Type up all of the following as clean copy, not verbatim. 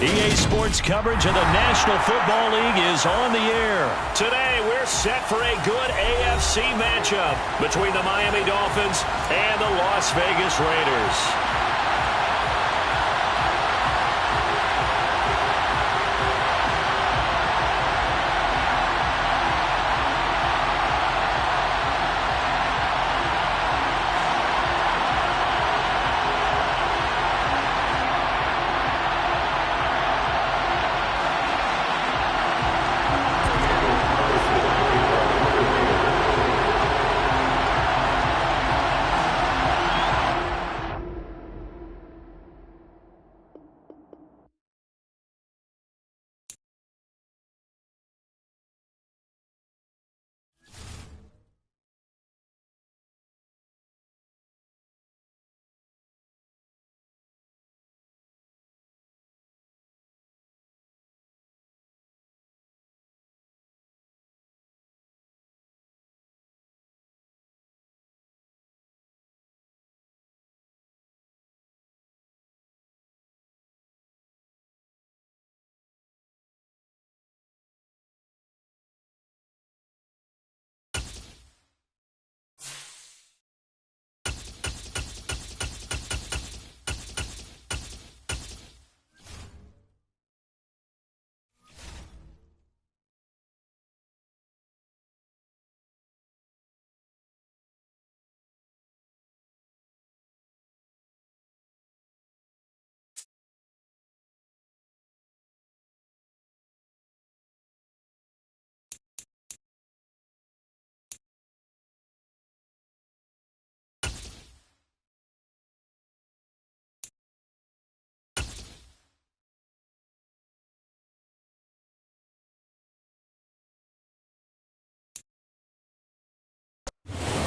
EA Sports coverage of the National Football League is on the air. Today, we're set for a good AFC matchup between the Miami Dolphins and the Las Vegas Raiders.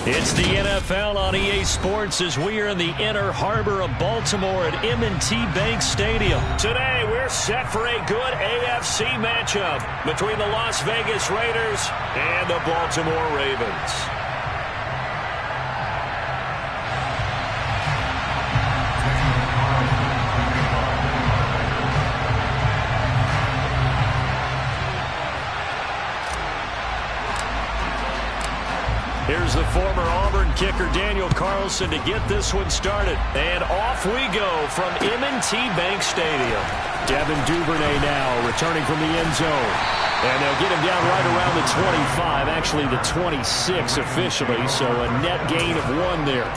It's the NFL on EA Sports as we are in the inner harbor of Baltimore at M&T Bank Stadium. Today, we're set for a good AFC matchup between the Las Vegas Raiders and the Baltimore Ravens. Here's the former Auburn kicker Daniel Carlson to get this one started. And off we go from M&T Bank Stadium. Devin Duvernay now returning from the end zone. And they'll get him down right around the 25, actually the 26 officially, so a net gain of 1 there.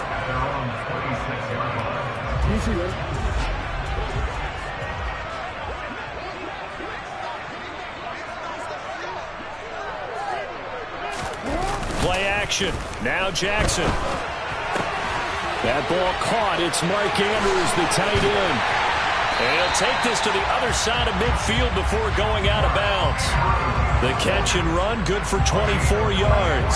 Play action. Now Jackson. That ball caught. It's Mark Andrews, the tight end. And he'll take this to the other side of midfield before going out of bounds. The catch and run, good for 24 yards.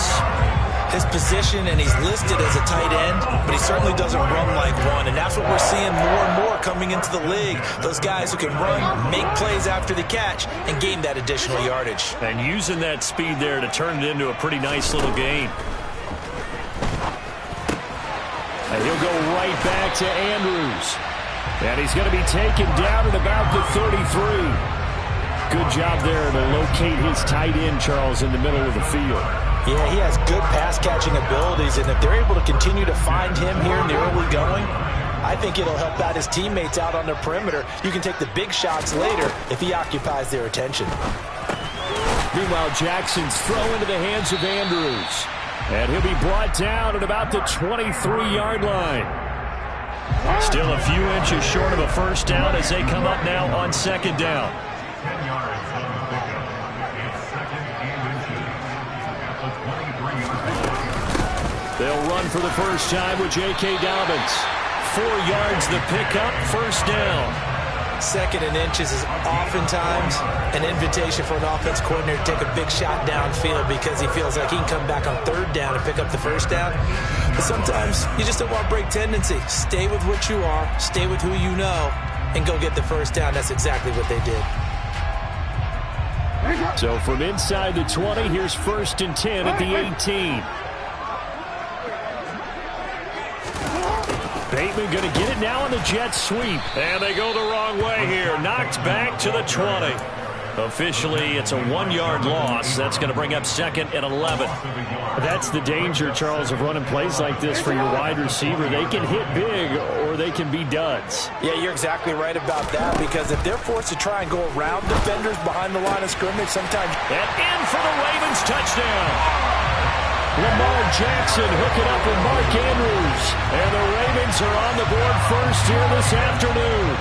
His position, and he's listed as a tight end, but he certainly doesn't run like one, and that's what we're seeing more and more coming into the league. Those guys who can run, make plays after the catch, and gain that additional yardage. And using that speed there to turn it into a pretty nice little game. And he'll go right back to Andrews. And he's going to be taken down at about the 33. Good job there to locate his tight end, Charles, in the middle of the field. Yeah, he has good pass-catching abilities, and if they're able to continue to find him here in the early going, I think it'll help out his teammates out on the perimeter. You can take the big shots later if he occupies their attention. Meanwhile, Jackson's throw into the hands of Andrews. And he'll be brought down at about the 23-yard line. Still a few inches short of a first down as they come up now on second down. 10 yards on the pickup. It's second and inches at the 23-yard line. They'll run for the first time with J.K. Dobbins. 4 yards the pickup, first down. Second and inches is oftentimes an invitation for an offense coordinator to take a big shot downfield because he feels like he can come back on third down and pick up the first down. But sometimes you just don't want break tendency. Stay with what you are, stay with who you know, and go get the first down. That's exactly what they did. So from inside the 20, here's first and 10 at the 18. Bateman going to get it now on the jet sweep. And they go the wrong way here. Knocked back to the 20. Officially, it's a 1-yard loss. That's going to bring up 2nd and 11. That's the danger, Charles, of running plays like this for your wide receiver. They can hit big or they can be duds. Yeah, you're exactly right about that, because if they're forced to try and go around defenders behind the line of scrimmage, sometimes... And in for the Ravens touchdown. Lamar Jackson hooking up with Mark Andrews. And the Ravens are on the board first here this afternoon.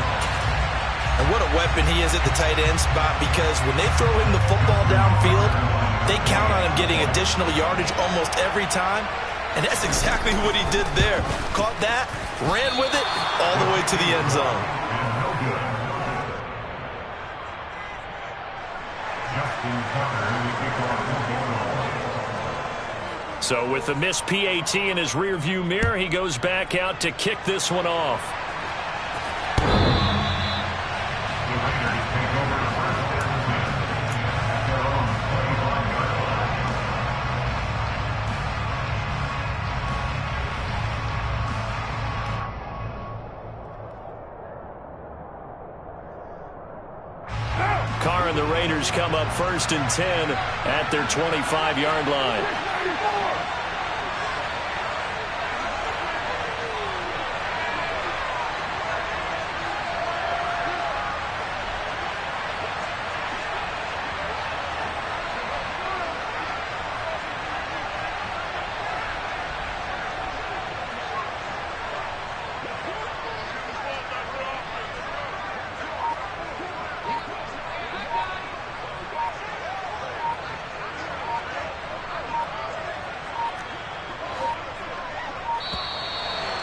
And what a weapon he is at the tight end spot, because when they throw him the football downfield, they count on him getting additional yardage almost every time. And that's exactly what he did there. Caught that, ran with it, all the way to the end zone. So with the missed PAT in his rearview mirror, he goes back out to kick this one off. Carr and the Raiders come up 1st and 10 at their 25-yard line.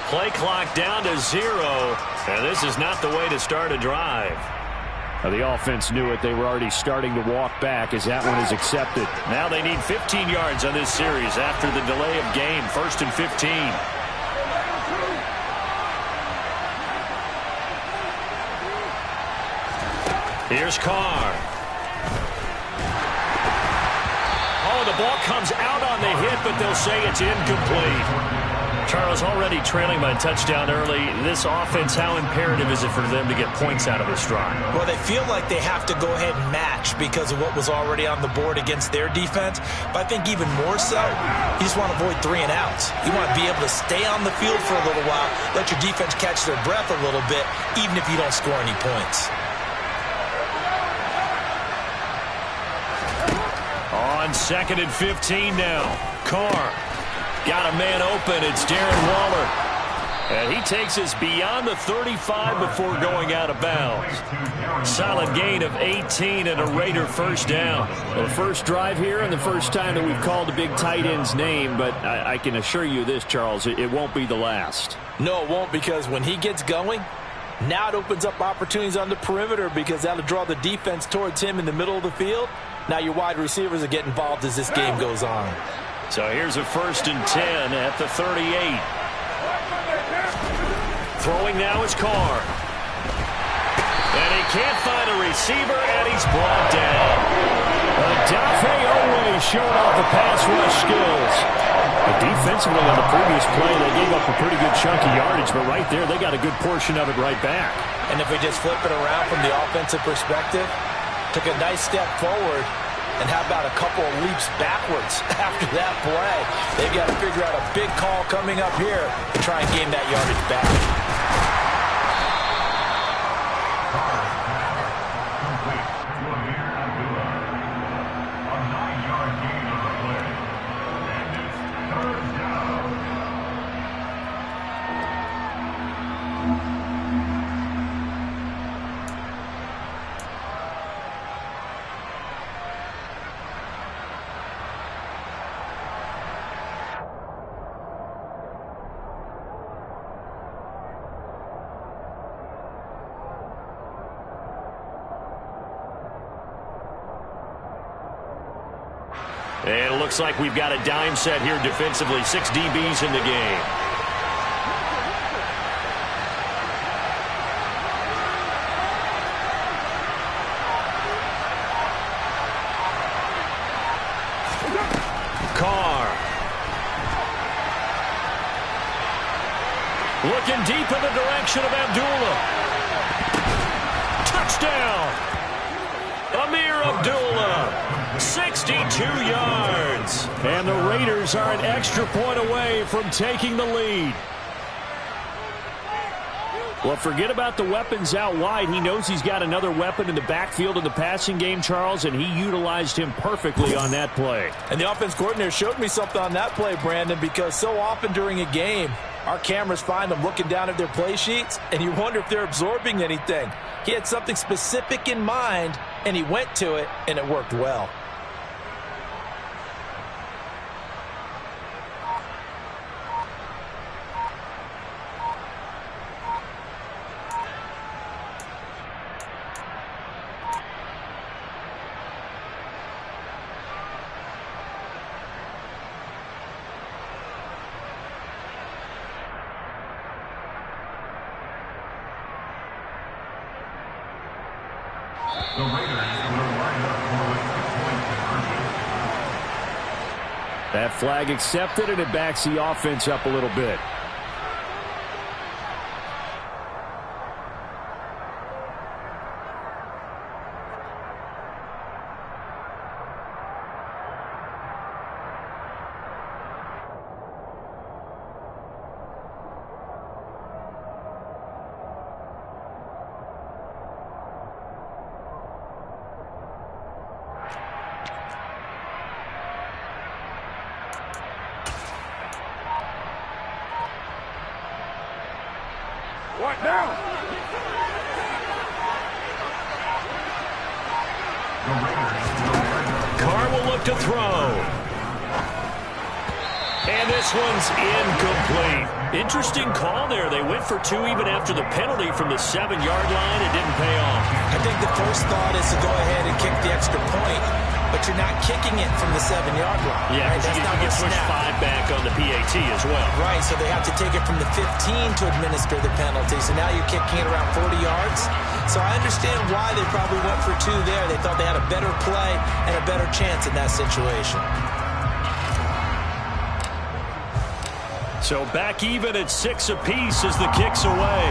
Play clock down to 0, and this is not the way to start a drive. The offense knew it. They were already starting to walk back as that one is accepted. Now they need 15 yards on this series after the delay of game. 1st and 15. Here's Carr. Oh, the ball comes out on the hit, but they'll say it's incomplete. Charles, already trailing by a touchdown early. This offense, how imperative is it for them to get points out of this drive? Well, they feel like they have to go ahead and match because of what was already on the board against their defense. But I think even more so, you just want to avoid 3 and outs. You want to be able to stay on the field for a little while, let your defense catch their breath a little bit, even if you don't score any points. On 2nd and 15 now. Carr. Got a man open. It's Darren Waller. And he takes us beyond the 35 before going out of bounds. Solid gain of 18 and a Raider first down. Well, the first drive here and the first time that we've called a big tight end's name, but I can assure you this, Charles, it won't be the last. No, it won't, because when he gets going, now it opens up opportunities on the perimeter, because that'll draw the defense towards him in the middle of the field. Now your wide receivers will get involved as this game goes on. So here's a 1st and 10 at the 38. Throwing now is Carr. And he can't find a receiver, and he's brought down. Dafe Owe showing off the pass rush skills. Defensively on the previous play, they gave up a pretty good chunk of yardage, but right there, they got a good portion of it right back. And if we just flip it around from the offensive perspective, took a nice step forward, and how about a couple of leaps backwards after that play? They've got to figure out a big call coming up here to try and gain that yardage back. And it looks like we've got a dime set here defensively. 6 DBs in the game. Carr. Looking deep in the direction of Abdullah. Touchdown! Amir Abdullah, 62 yards. And the Raiders are an extra point away from taking the lead. Well, forget about the weapons out wide. He knows he's got another weapon in the backfield in the passing game, Charles, and he utilized him perfectly on that play. And the offense coordinator showed me something on that play, Brandon, because so often during a game, our cameras find them looking down at their play sheets, and you wonder if they're absorbing anything. He had something specific in mind, and he went to it, and it worked well. The Raiders will line up for a 2-point conversion. That flag accepted, and it backs the offense up a little bit. What now? Carr will look to throw. And this one's incomplete. Interesting call there. They went for two even after the penalty from the 7-yard line. It didn't pay off. I think the first thought is to go ahead and kick the extra point, but you're not kicking it from the 7-yard line. Yeah, right? That's you get pushed 5 back on the PAT as well. Right, so they have to take it from the 15 to administer the penalty. So now you're kicking it around 40 yards. So I understand why they probably went for two there. They thought they had a better play and a better chance in that situation. So back even at 6 apiece as the kick's away.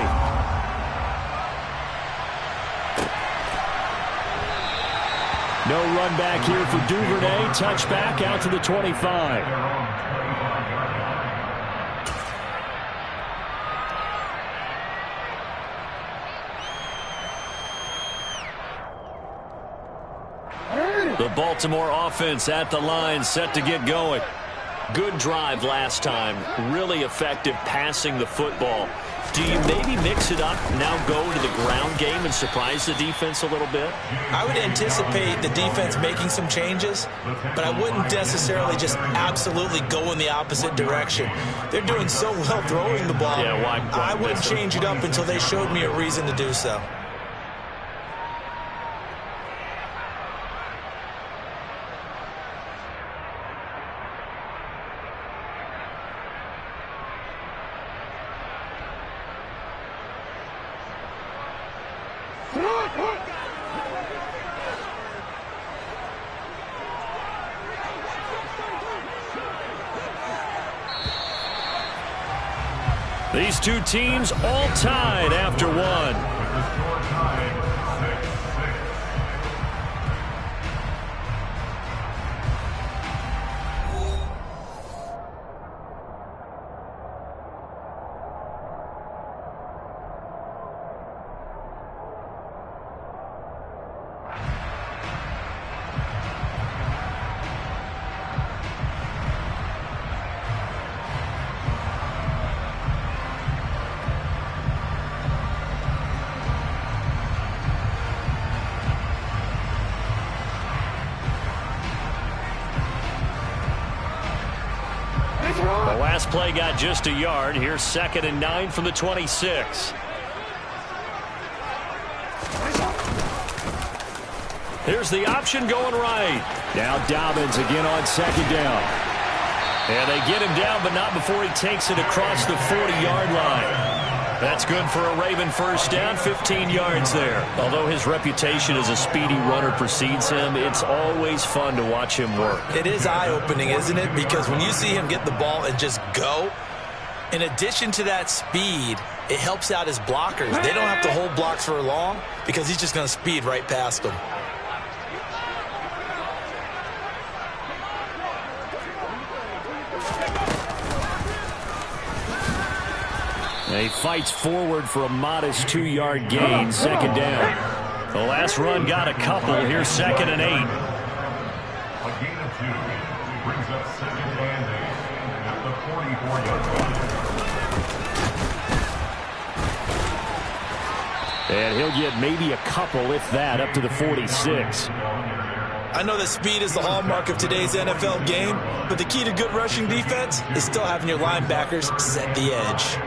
No run back here for Duvernay. Touchback out to the 25. The Baltimore offense at the line, set to get going. Good drive last time. Really effective passing the football. Do you maybe mix it up, now go to the ground game and surprise the defense a little bit? I would anticipate the defense making some changes, but I wouldn't necessarily just absolutely go in the opposite direction. They're doing so well throwing the ball. Yeah, why I wouldn't change it up until they showed me a reason to do so. These two teams all tied after one. With the score tied 6-6. The last play got just a yard. Here's 2nd and 9 from the 26. Here's the option going right. Now Dobbins again on 2nd down. And they get him down, but not before he takes it across the 40-yard line. That's good for a Raven first down, 15 yards there. Although his reputation as a speedy runner precedes him, it's always fun to watch him work. It is eye-opening, isn't it? Because when you see him get the ball and just go, In addition to that speed, it helps out his blockers. They don't have to hold blocks for long because he's just going to speed right past them. He fights forward for a modest 2-yard gain, second down. The last run got a couple. Here's 2nd and 8. A gain of 2 brings up 2nd and 8 at the 44-yard line. And he'll get maybe a couple, if that, up to the 46. I know that speed is the hallmark of today's NFL game, but the key to good rushing defense is still having your linebackers set the edge.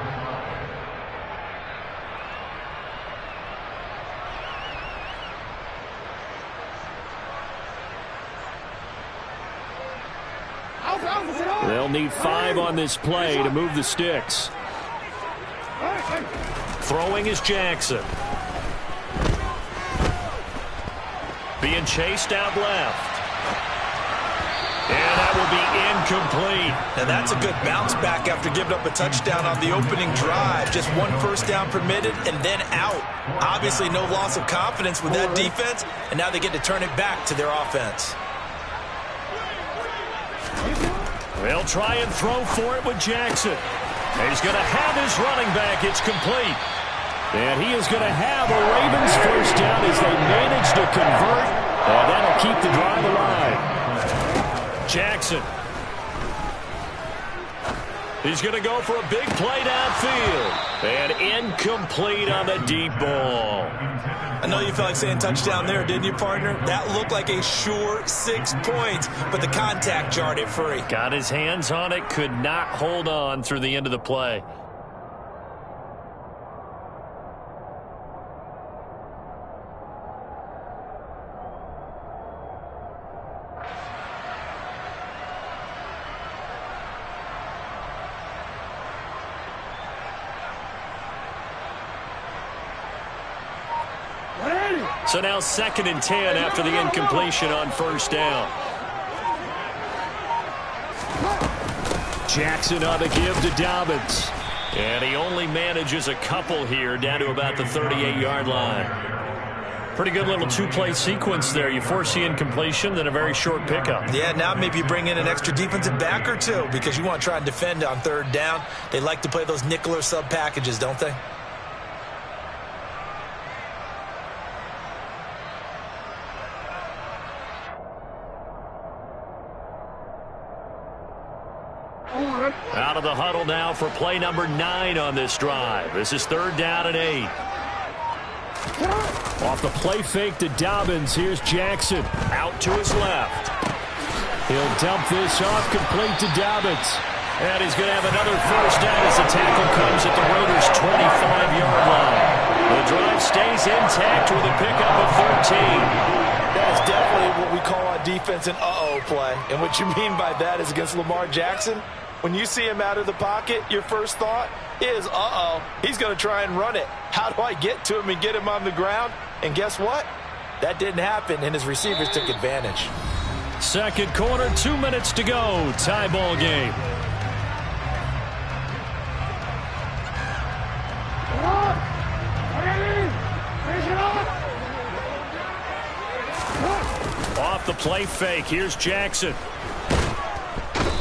They'll need 5 on this play to move the sticks. Throwing is Jackson. Being chased out left. And that will be incomplete. Now that's a good bounce back after giving up a touchdown on the opening drive. Just 1 first down permitted and then out. Obviously no loss of confidence with that defense, and now they get to turn it back to their offense. They'll try and throw for it with Jackson. He's going to have his running back. It's complete. And he is going to have a Ravens first down as they manage to convert. And that'll keep the drive alive. Jackson. He's going to go for a big play downfield. And incomplete on the deep ball. I know you felt like saying touchdown there, didn't you, partner? That looked like a sure 6 points, but the contact jarred it free. Got his hands on it, could not hold on through the end of the play. So now 2nd and 10 after the incompletion on first down. Jackson on the give to Dobbins. And he only manages a couple here down to about the 38-yard line. Pretty good little 2-play sequence there. You force the incompletion, then a very short pickup. Yeah, now maybe you bring in an extra defensive back or two because you want to try and defend on 3rd down. They like to play those nickel or sub packages, don't they? Out of the huddle now for play number 9 on this drive. This is 3rd down and 8. Off the play fake to Dobbins. Here's Jackson. Out to his left. He'll dump this off complete to Dobbins. And he's going to have another first down as the tackle comes at the Raiders' 25-yard line. The drive stays intact with a pickup of 13. That's definitely what we call on defense an uh-oh play. And what you mean by that is against Lamar Jackson, when you see him out of the pocket, your first thought is, uh-oh, he's going to try and run it. How do I get to him and get him on the ground? And guess what? That didn't happen, and his receivers took advantage. Second quarter, 2 minutes to go. Tie ball game. Off the play fake. Here's Jackson.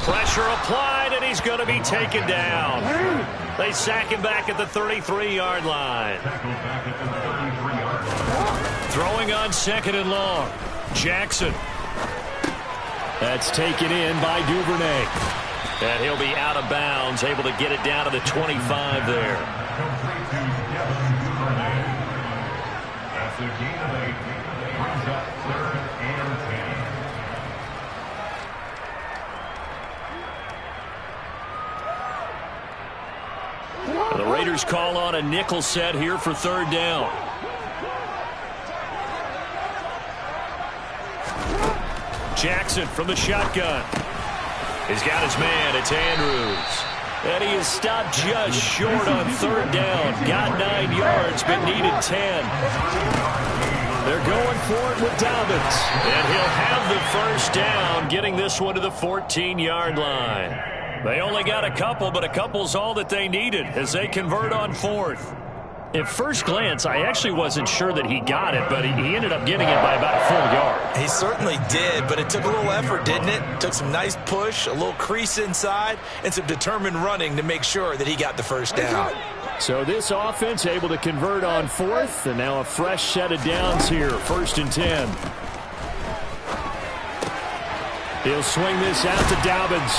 Pressure applied, and he's going to be taken down. They sack him back at the 33-yard line. Throwing on 2nd and long. Jackson. That's taken in by Duvernay. And he'll be out of bounds, able to get it down to the 25 there. That's a gain of 8. Brings up 3rd and 10. The Raiders call on a nickel set here for 3rd down. Jackson from the shotgun. He's got his man. It's Andrews. And he is stopped just short on 3rd down. Got 9 yards, but needed 10. They're going for it with Dobbins. And he'll have the first down, getting this one to the 14-yard line. They only got a couple, but a couple's all that they needed as they convert on fourth. At first glance, I actually wasn't sure that he got it, but he ended up getting it by about a full yard. He certainly did, but it took a little effort, didn't it? Took some nice push, a little crease inside, and some determined running to make sure that he got the first down. So this offense able to convert on fourth, and now a fresh set of downs here, 1st and 10. He'll swing this out to Dobbins.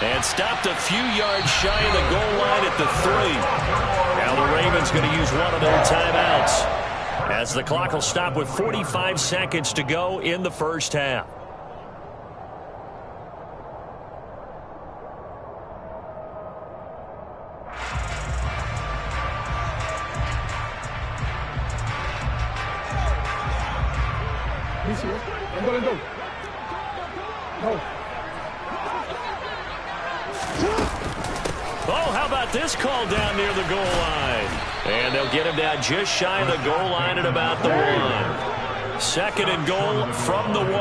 And stopped a few yards shy of the goal line at the 3. Now the Ravens going to use one of their timeouts as the clock will stop with 45 seconds to go in the first half. Oh, how about this call down near the goal line? And they'll get him down just shy of the goal line at about the 1. 2nd and goal from the 1.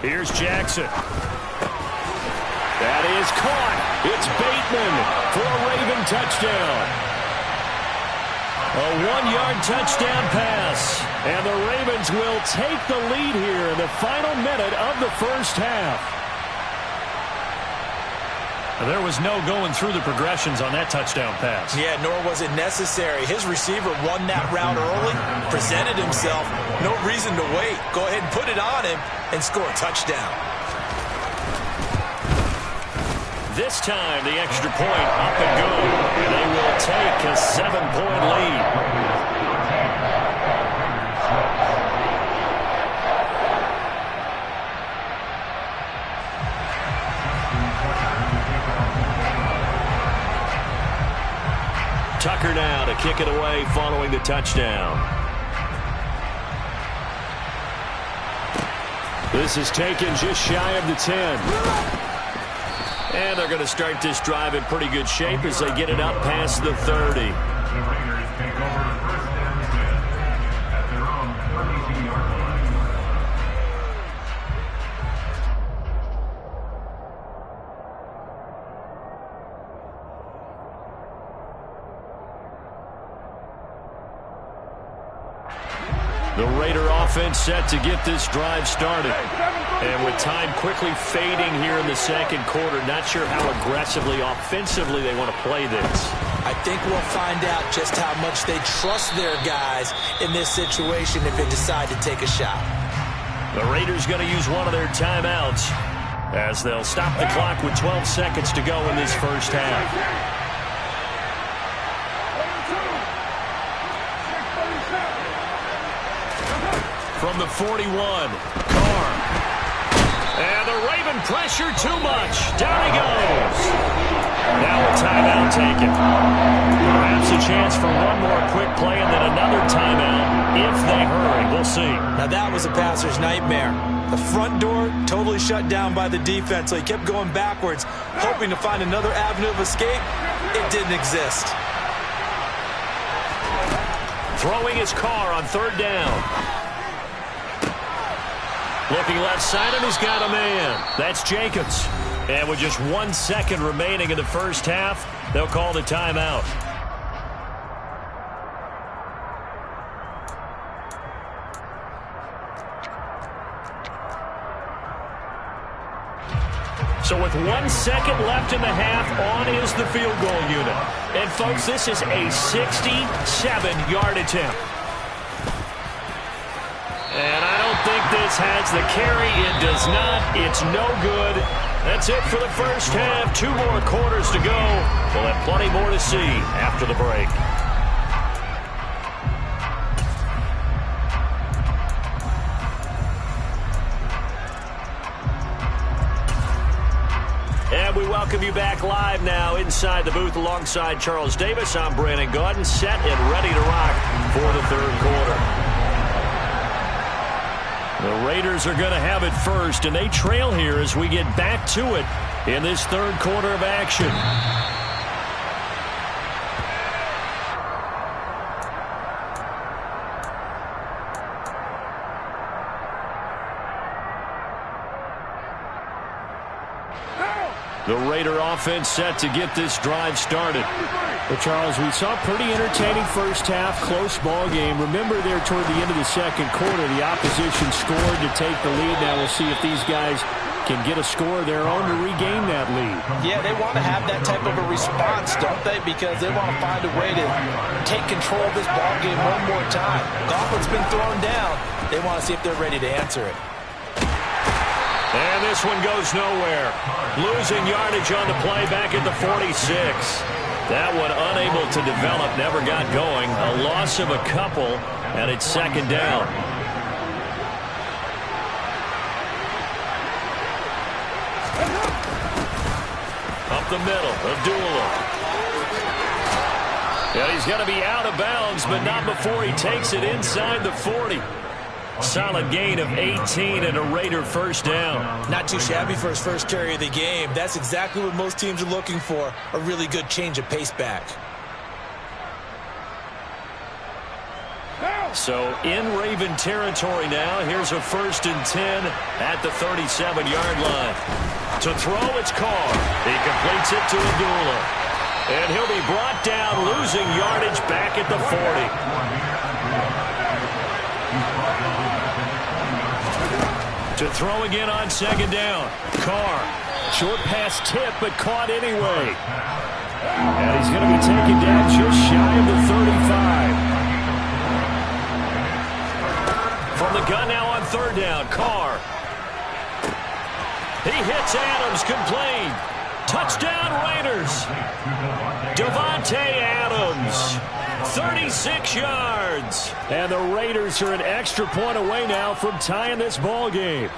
Here's Jackson. That is caught. It's Bateman for a Raven touchdown. A 1-yard touchdown pass. And the Ravens will take the lead here in the final minute of the first half. There was no going through the progressions on that touchdown pass. Yeah, nor was it necessary. His receiver won that route early, presented himself. No reason to wait. Go ahead and put it on him and score a touchdown. This time, the extra point up and go. And they will take a 7-point lead. Tucker now to kick it away following the touchdown. This is taken just shy of the 10. And they're going to start this drive in pretty good shape as they get it up past the 30. The Raiders take over 1st and 10 at their own 32-yard line. The Raider offense set to get this drive started. And with time quickly fading here in the 2nd quarter, not sure how aggressively, offensively they want to play this. I think we'll find out just how much they trust their guys in this situation if they decide to take a shot. The Raiders going to use one of their timeouts as they'll stop the clock with 12 seconds to go in this first half. From the 41, Carr. And the Raven pressure too much. Down he goes. Now a timeout taken. Perhaps a chance for one more quick play and then another timeout if they hurry. We'll see. Now that was a passer's nightmare. The front door totally shut down by the defense, so he kept going backwards, hoping to find another avenue of escape. It didn't exist. Throwing his Carr on 3rd down. Looking left side, and he's got a man. That's Jacobs. And with just 1 second remaining in the first half, they'll call the timeout. So with 1 second left in the half, on is the field goal unit. And folks, this is a 67-yard attempt. And I don't think this has the carry. It does not. It's no good. That's it for the first half. 2 more quarters to go. We'll have plenty more to see after the break. And we welcome you back live now inside the booth alongside Charles Davis. I'm Brandon Gaudin, set and ready to rock for the 3rd quarter. The Raiders are going to have it first, and they trail here as we get back to it in this 3rd quarter of action. The Raider offense set to get this drive started. Well, Charles, we saw a pretty entertaining first half, close ball game. Remember there toward the end of the second quarter, the opposition scored to take the lead. Now we'll see if these guys can get a score of their own to regain that lead. Yeah, they want to have that type of a response, don't they? Because they want to find a way to take control of this ball game one more time. Gauntlet's been thrown down. They want to see if they're ready to answer it. And this one goes nowhere. Losing yardage on the play back at the 46. That one unable to develop, never got going. A loss of a couple, and it's second down. Up the middle, Abdullah. Yeah, he's going to be out of bounds, but not before he takes it inside the 40. Solid gain of 18 and a Raider first down. Not too shabby for his first carry of the game. That's exactly what most teams are looking for, a really good change of pace back. So in Raven territory now, here's a 1st and 10 at the 37-yard line. To throw, it's Carr. He completes it to Abdullah. And he'll be brought down, losing yardage back at the 40. To throw again on second down. Carr. Short pass tip, but caught anyway. And he's going to be taken down just shy of the 35. From the gun now on third down. Carr. He hits Adams, complete. Touchdown Raiders. Davante Adams. 36 yards. And the Raiders are an extra point away now from tying this ball game.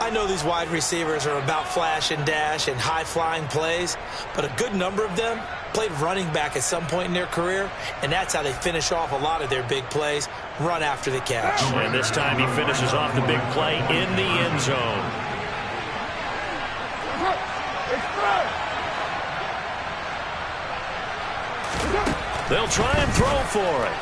I know these wide receivers are about flash and dash and high-flying plays, but a good number of them played running back at some point in their career, and that's how they finish off a lot of their big plays, run after the catch. And this time he finishes off the big play in the end zone. They'll try and throw for it.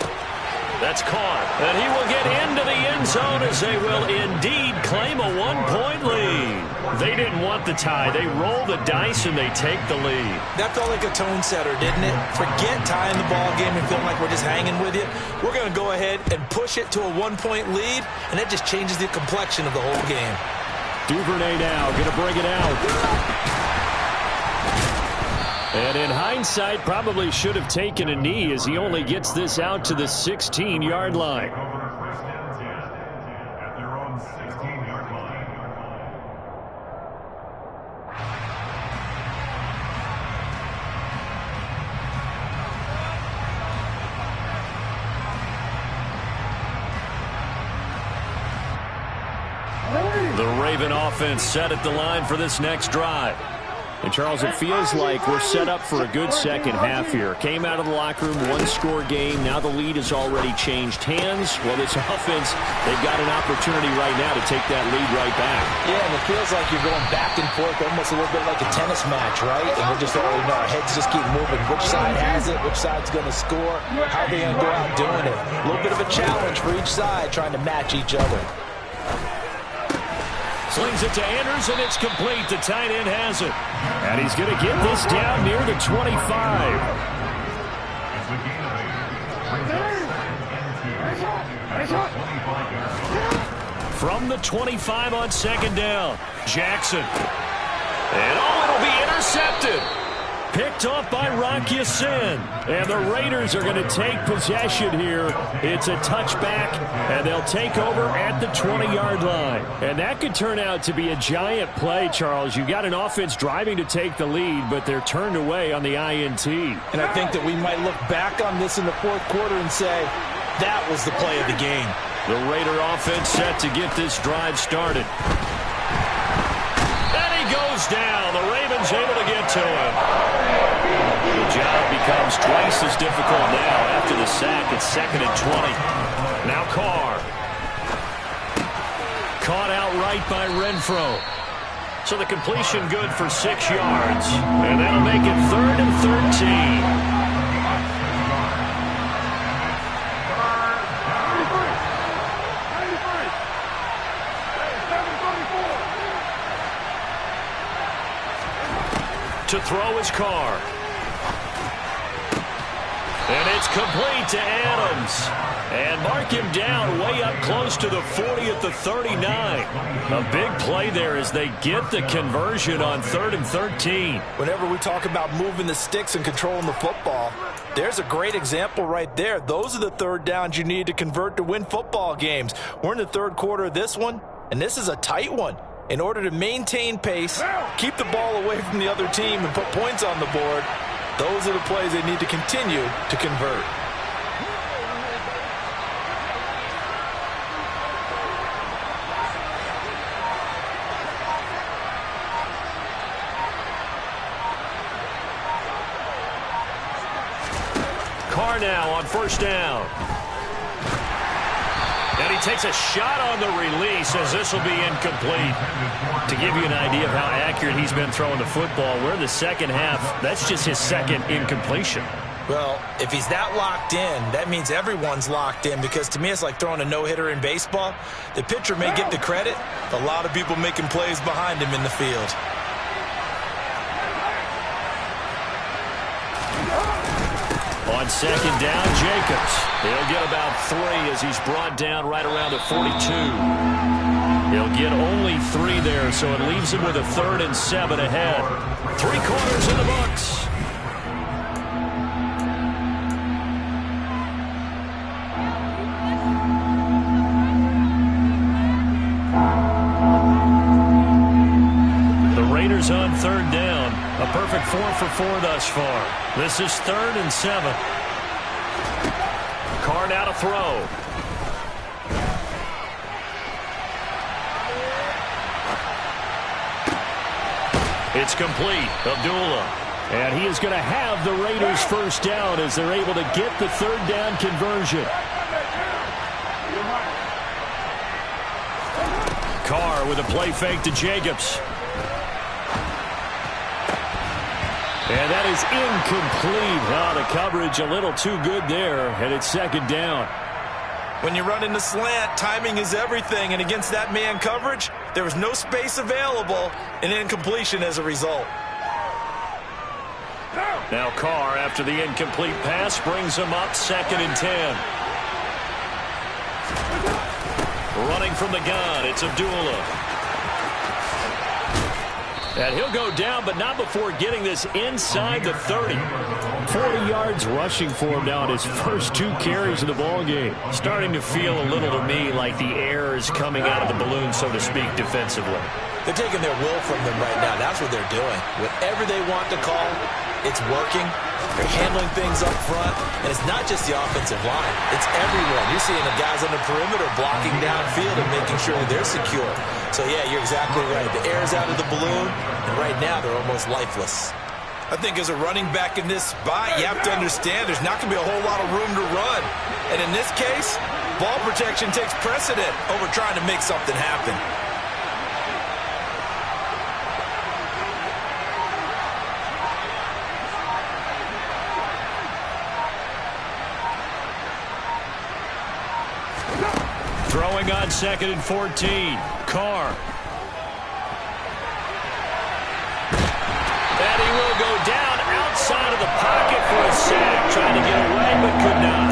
That's caught. And he will get into the end zone as they will indeed claim a one-point lead. They didn't want the tie. They roll the dice and they take the lead. That felt like a tone setter, didn't it? Forget tying the ball game and feeling like we're just hanging with you. We're going to go ahead and push it to a one-point lead, and that just changes the complexion of the whole game. Duvernay now going to bring it out. And in hindsight, probably should have taken a knee as he only gets this out to the 16-yard line. At their own 16-yard line. The Raven offense set at the line for this next drive. And, Charles, it feels like we're set up for a good second half here. Came out of the locker room, one-score game. Now the lead has already changed hands. Well, this offense, they've got an opportunity right now to take that lead right back. Yeah, and it feels like you're going back and forth, almost a little bit like a tennis match, right? And we're just already know our heads just keep moving. Which side has it? Which side's going to score? How are they going to go out doing it? A little bit of a challenge for each side, trying to match each other. Slings it to Andrews, and it's complete. The tight end has it. And he's going to get this down near the 25. From the 25 on second down, Jackson. And it'll be intercepted. Picked off by Rock Ya-Sin. And the Raiders are going to take possession here. It's a touchback, and they'll take over at the 20-yard line. And that could turn out to be a giant play, Charles. You got an offense driving to take the lead, but they're turned away on the INT. And I think that we might look back on this in the fourth quarter and say, that was the play of the game. The Raider offense set to get this drive started. And he goes down. The Ravens able to get to him. The job becomes twice as difficult now after the sack. It's 2nd and 20. Now Carr. Caught outright by Renfro. So the completion good for 6 yards. And that'll make it 3rd and 13. To throw his Carr. And it's complete to Adams. And mark him down way up close to the 40 at the 39. A big play there as they get the conversion on 3rd and 13. Whenever we talk about moving the sticks and controlling the football, there's a great example right there. Those are the third downs you need to convert to win football games. We're in the third quarter of this one, and this is a tight one. In order to maintain pace, keep the ball away from the other team, and put points on the board, those are the plays they need to continue to convert. Carr now on 1st down. And he takes a shot on the release as this will be incomplete. To give you an idea of how accurate he's been throwing the football, we're in the second half. That's just his second incompletion. Well, if he's that locked in, that means everyone's locked in, because to me it's like throwing a no-hitter in baseball. The pitcher may get the credit, but a lot of people making plays behind him in the field. On 2nd down, Jacobs. He'll get about 3 as he's brought down right around the 42. He'll get only 3 there, so it leaves him with a 3rd and 7 ahead. 3 quarters in the books. The Raiders on 3rd down. A perfect 4 for 4 thus far. This is 3rd and 7. Carr now to throw. It's complete. Abdullah. And he is going to have the Raiders 1st down as they're able to get the 3rd down conversion. Carr with a play fake to Jacobs. And that is incomplete. Oh, the coverage a little too good there, and it's 2nd down. When you run in the slant, timing is everything, and against that man coverage, there was no space available, and incompletion as a result. Now Carr, after the incomplete pass, brings him up 2nd and 10. Running from the gun, it's Abdullah. And he'll go down, but not before getting this inside the 30. 40 yards rushing for him now in his first 2 carries of the ballgame. Starting to feel a little to me like the air is coming out of the balloon, so to speak, defensively. They're taking their will from them right now. That's what they're doing. Whatever they want to call, it's working. They're handling things up front, and it's not just the offensive line. It's everyone. You're seeing the guys on the perimeter blocking downfield and making sure that they're secure. So, yeah, you're exactly right. The air's out of the balloon, and right now they're almost lifeless. I think as a running back in this spot, you have to understand there's not going to be a whole lot of room to run. And in this case, ball protection takes precedent over trying to make something happen. Throwing on 2nd and 14. Carr. And he will go down outside of the pocket for a sack. Trying to get away, but could not.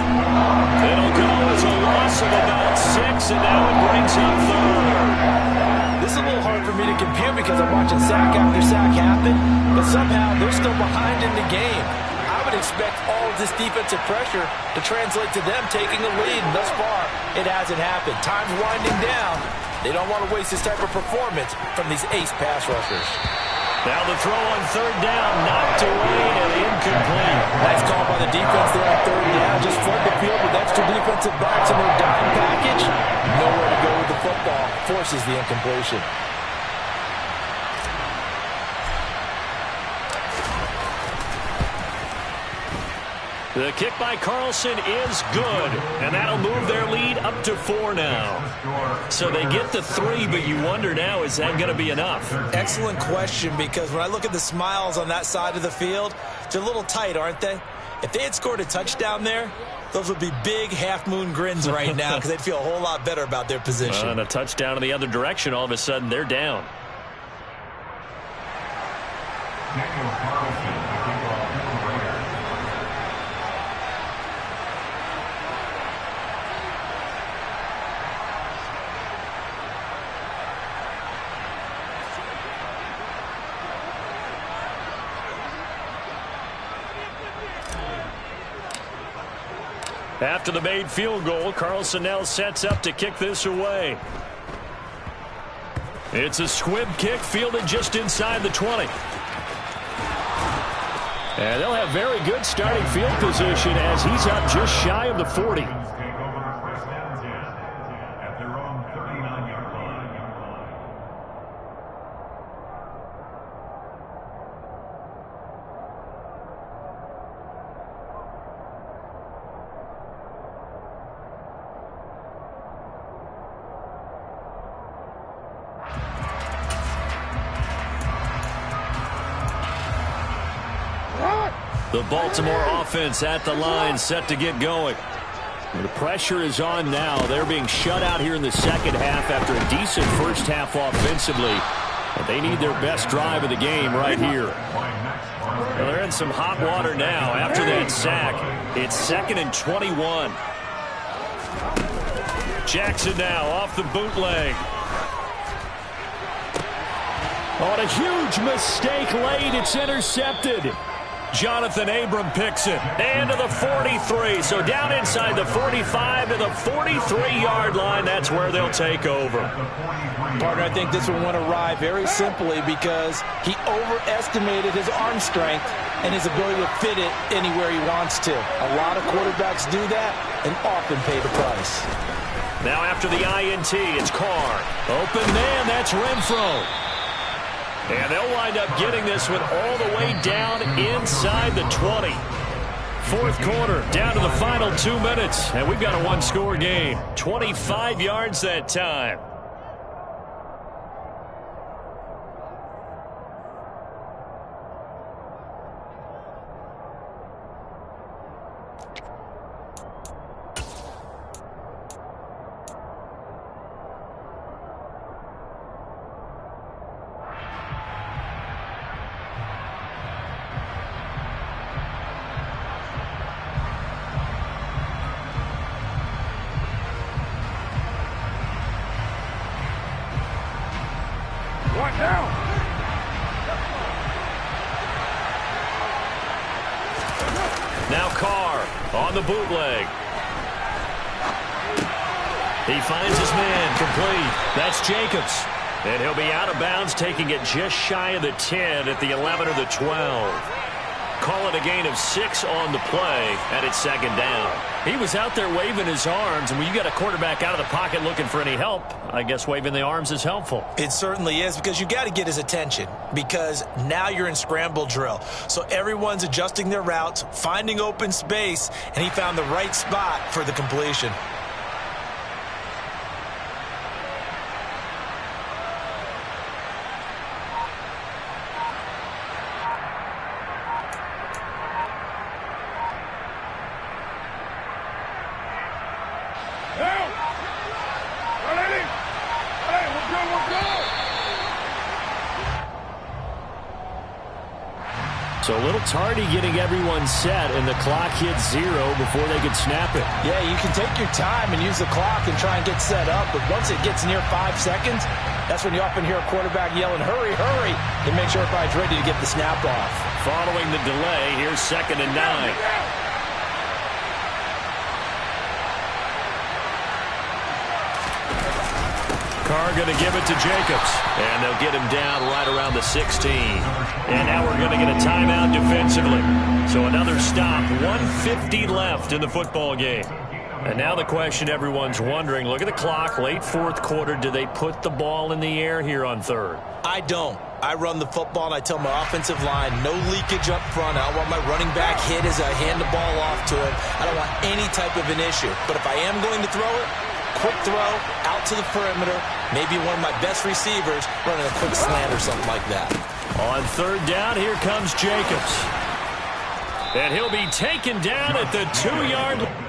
It'll go as a loss of about 6, and now it brings up 3rd. This is a little hard for me to compute because I'm watching sack after sack happen, but somehow they're still behind in the game. I would expect all of this defensive pressure to translate to them taking a lead, and thus far, it hasn't happened. Time's winding down. They don't want to waste this type of performance from these ace pass rushers. Now the throw on 3rd down, knocked away and incomplete. Nice call by the defense there on 3rd down. Just flood the field with extra defensive backs in their dime package. Nowhere to go with the football. Forces the incompletion. The kick by Carlson is good, and that'll move their lead up to 4 now. So they get the 3, but you wonder now, is that going to be enough? Excellent question, because when I look at the smiles on that side of the field, they're a little tight, aren't they? If they had scored a touchdown there, those would be big half-moon grins right now because they'd feel a whole lot better about their position. And a touchdown in the other direction, all of a sudden they're down. Daniel Carlson to kick off for the Raiders. After the made field goal, Carlson now sets up to kick this away. It's a squib kick fielded just inside the 20. And they'll have very good starting field position as he's up just shy of the 40. Take over first and 10 at their own 39-yard line. The Baltimore offense at the line, set to get going. The pressure is on now. They're being shut out here in the second half after a decent first half offensively. But they need their best drive of the game right here. Well, they're in some hot water now after that sack. It's 2nd and 21. Jackson now off the bootleg. On a huge mistake late, it's intercepted. Jonathan Abram picks it. And to the 43. So down inside the 45 to the 43-yard line. That's where they'll take over. Partner, I think this one went awry very simply because he overestimated his arm strength and his ability to fit it anywhere he wants to. A lot of quarterbacks do that and often pay the price. Now after the INT, it's Carr. Open man, that's Renfro. And they'll wind up getting this one all the way down inside the 20. Fourth quarter, down to the final 2 minutes. And we've got a one-score game. 25 yards that time. Now Carr on the bootleg. He finds his man complete. That's Jacobs. And he'll be out of bounds, taking it just shy of the 10 at the 11 or the 12. Call it a gain of 6 on the play, and it's 2nd down. He was out there waving his arms, and when you got a quarterback out of the pocket looking for any help, I guess waving the arms is helpful. It certainly is, because you got to get his attention, because now you're in scramble drill. So everyone's adjusting their routes, finding open space, and he found the right spot for the completion. So a little tardy getting everyone set, and the clock hits 0 before they could snap it. Yeah, you can take your time and use the clock and try and get set up, but once it gets near 5 seconds, that's when you often hear a quarterback yelling, hurry, hurry, to make sure everybody's ready to get the snap off. Following the delay, here's 2nd and 9. Carr going to give it to Jacobs. And they'll get him down right around the 16. And now we're going to get a timeout defensively. So another stop. 1:50 left in the football game. And now the question everyone's wondering, look at the clock, late fourth quarter. Do they put the ball in the air here on 3rd? I don't. I run the football, and I tell my offensive line, no leakage up front. I don't want my running back hit as I hand the ball off to him. I don't want any type of an issue. But if I am going to throw it, quick throw, out to the perimeter, maybe one of my best receivers running a quick slant or something like that. On 3rd down, here comes Jacobs. And he'll be taken down at the 2-yard line.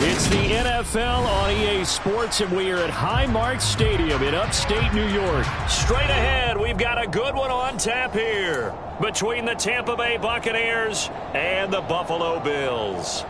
It's the NFL on EA Sports, and we are at Highmark Stadium in upstate New York. Straight ahead, we've got a good one on tap here between the Tampa Bay Buccaneers and the Buffalo Bills.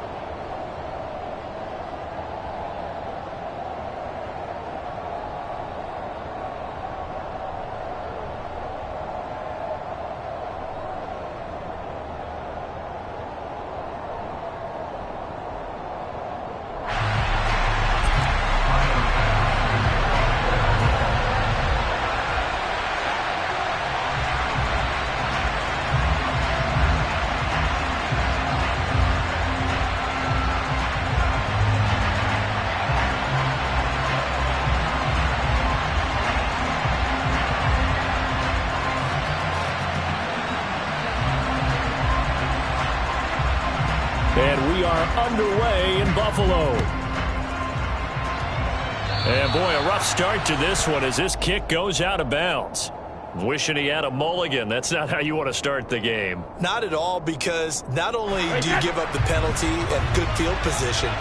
And we are underway in Buffalo. And boy, a rough start to this one as this kick goes out of bounds. Wishing he had a mulligan. That's not how you want to start the game. Not at all, because not only do you give up the penalty and good field position,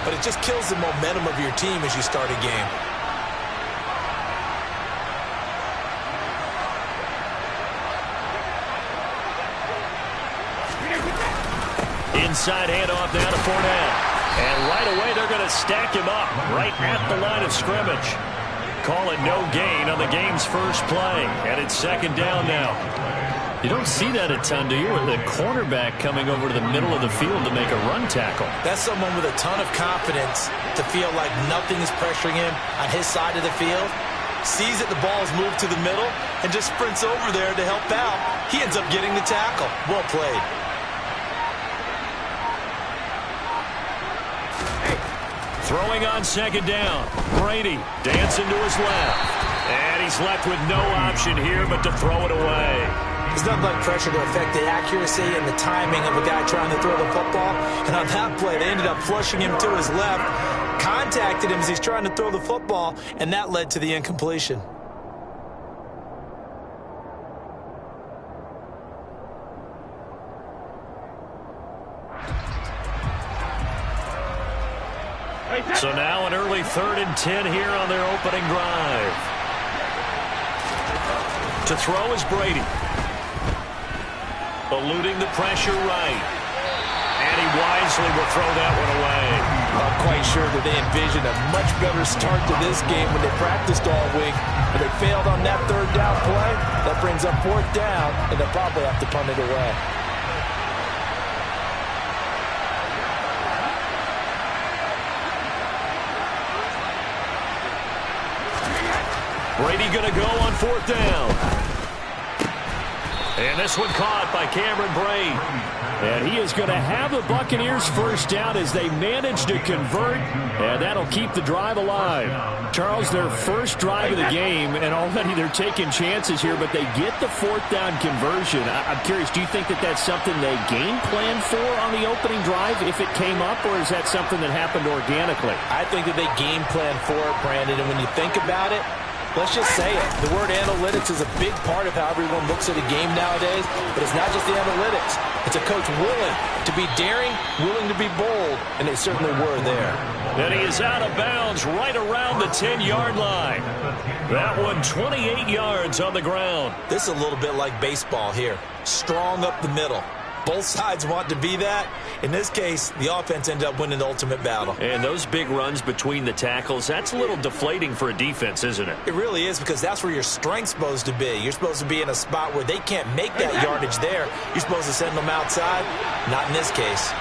but it just kills the momentum of your team as you start a game. Inside handoff now to Fournette. And right away they're going to stack him up right at the line of scrimmage. Call it no gain on the game's first play. And it's second down now. You don't see that a ton, do you? With the cornerback coming over to the middle of the field to make a run tackle. That's someone with a ton of confidence to feel like nothing is pressuring him on his side of the field. Sees that the ball's moved to the middle and just sprints over there to help out. He ends up getting the tackle. Well played. Throwing on second down. Brady dancing to his left. And he's left with no option here but to throw it away. There's nothing like pressure to affect the accuracy and the timing of a guy trying to throw the football. And on that play, they ended up flushing him to his left, contacted him as he's trying to throw the football, and that led to the incompletion. So now an early 3rd and 10 here on their opening drive. To throw is Brady. Eluding the pressure right. And he wisely will throw that one away. I'm quite sure that they envisioned a much better start to this game when they practiced all week. But they failed on that 3rd down play. That brings up 4th down, and they'll probably have to punt it away. Brady going to go on 4th down. And this one caught by Cameron Brate. And he is going to have the Buccaneers first down as they manage to convert. And that'll keep the drive alive. Charles, their first drive of the game, and already they're taking chances here, but they get the 4th down conversion. I'm curious, do you think that that's something they game planned for on the opening drive if it came up, or is that something that happened organically? I think that they game planned for it, Brandon, and when you think about it, let's just say it. The word analytics is a big part of how everyone looks at a game nowadays, but it's not just the analytics. It's a coach willing to be daring, willing to be bold, and they certainly were there. And he is out of bounds right around the 10-yard line. That one 28 yards on the ground. This is a little bit like baseball here. Strong up the middle. Both sides want to be that. In this case, the offense ended up winning the ultimate battle. And those big runs between the tackles, that's a little deflating for a defense, isn't it? It really is, because that's where your strength's supposed to be. You're supposed to be in a spot where they can't make that yardage there. You're supposed to send them outside. Not in this case.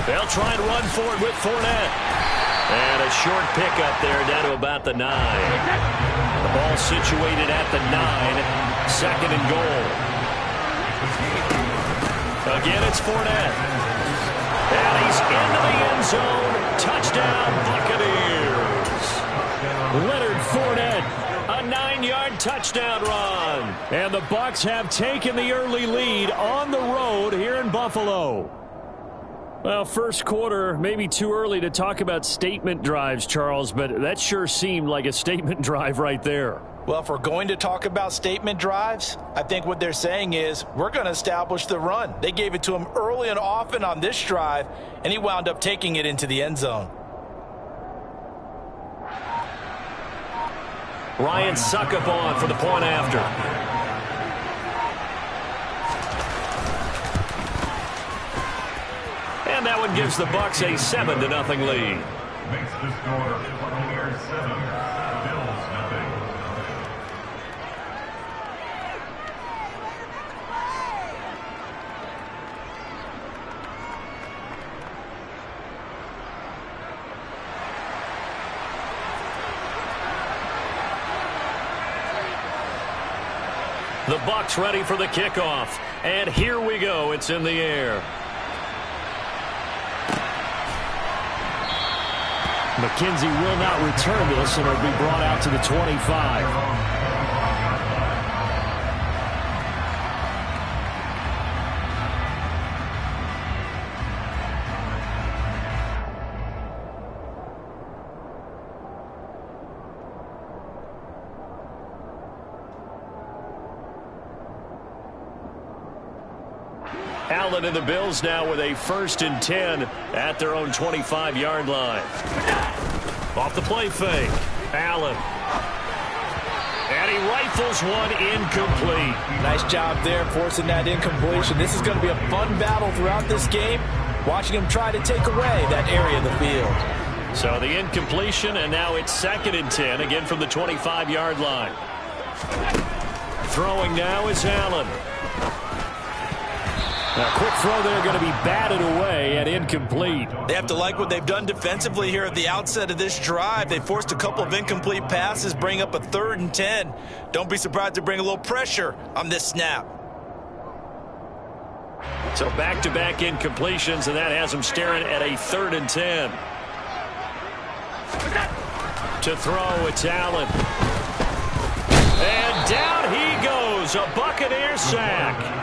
They'll try and run for it with Fournette. And a short pickup there down to about the 9. The ball situated at the 9. 2nd and goal. Again, it's Fournette. And he's into the end zone. Touchdown, Buccaneers. Leonard Fournette, a 9-yard touchdown run. And the Bucs have taken the early lead on the road here in Buffalo. Well, first quarter, maybe too early to talk about statement drives, Charles, but that sure seemed like a statement drive right there. Well, if we're going to talk about statement drives, I think what they're saying is we're going to establish the run. They gave it to him early and often on this drive, and he wound up taking it into the end zone. Ryan Suckup on for the point after. And that one gives the Bucs a 7-0 lead. Makes the score Buccaneers 7, Bills nothing. The Bucs ready for the kickoff. And here we go. It's in the air. McKenzie will not return this, and it'll be brought out to the 25. Allen and the Bills now with a 1st and 10 at their own 25-yard line. Off the play fake. Allen. And he rifles one incomplete. Nice job there forcing that incompletion. This is going to be a fun battle throughout this game, watching him try to take away that area of the field. So the incompletion, and now it's 2nd and 10, again from the 25-yard line. Throwing now is Allen. A quick throw there, going to be batted away and incomplete. They have to like what they've done defensively here at the outset of this drive. They forced a couple of incomplete passes, bring up a 3rd and 10. Don't be surprised to bring a little pressure on this snap. So back-to-back incompletions, and that has them staring at a 3rd and 10. To throw, it's Allen. And down he goes, a Buccaneer sack.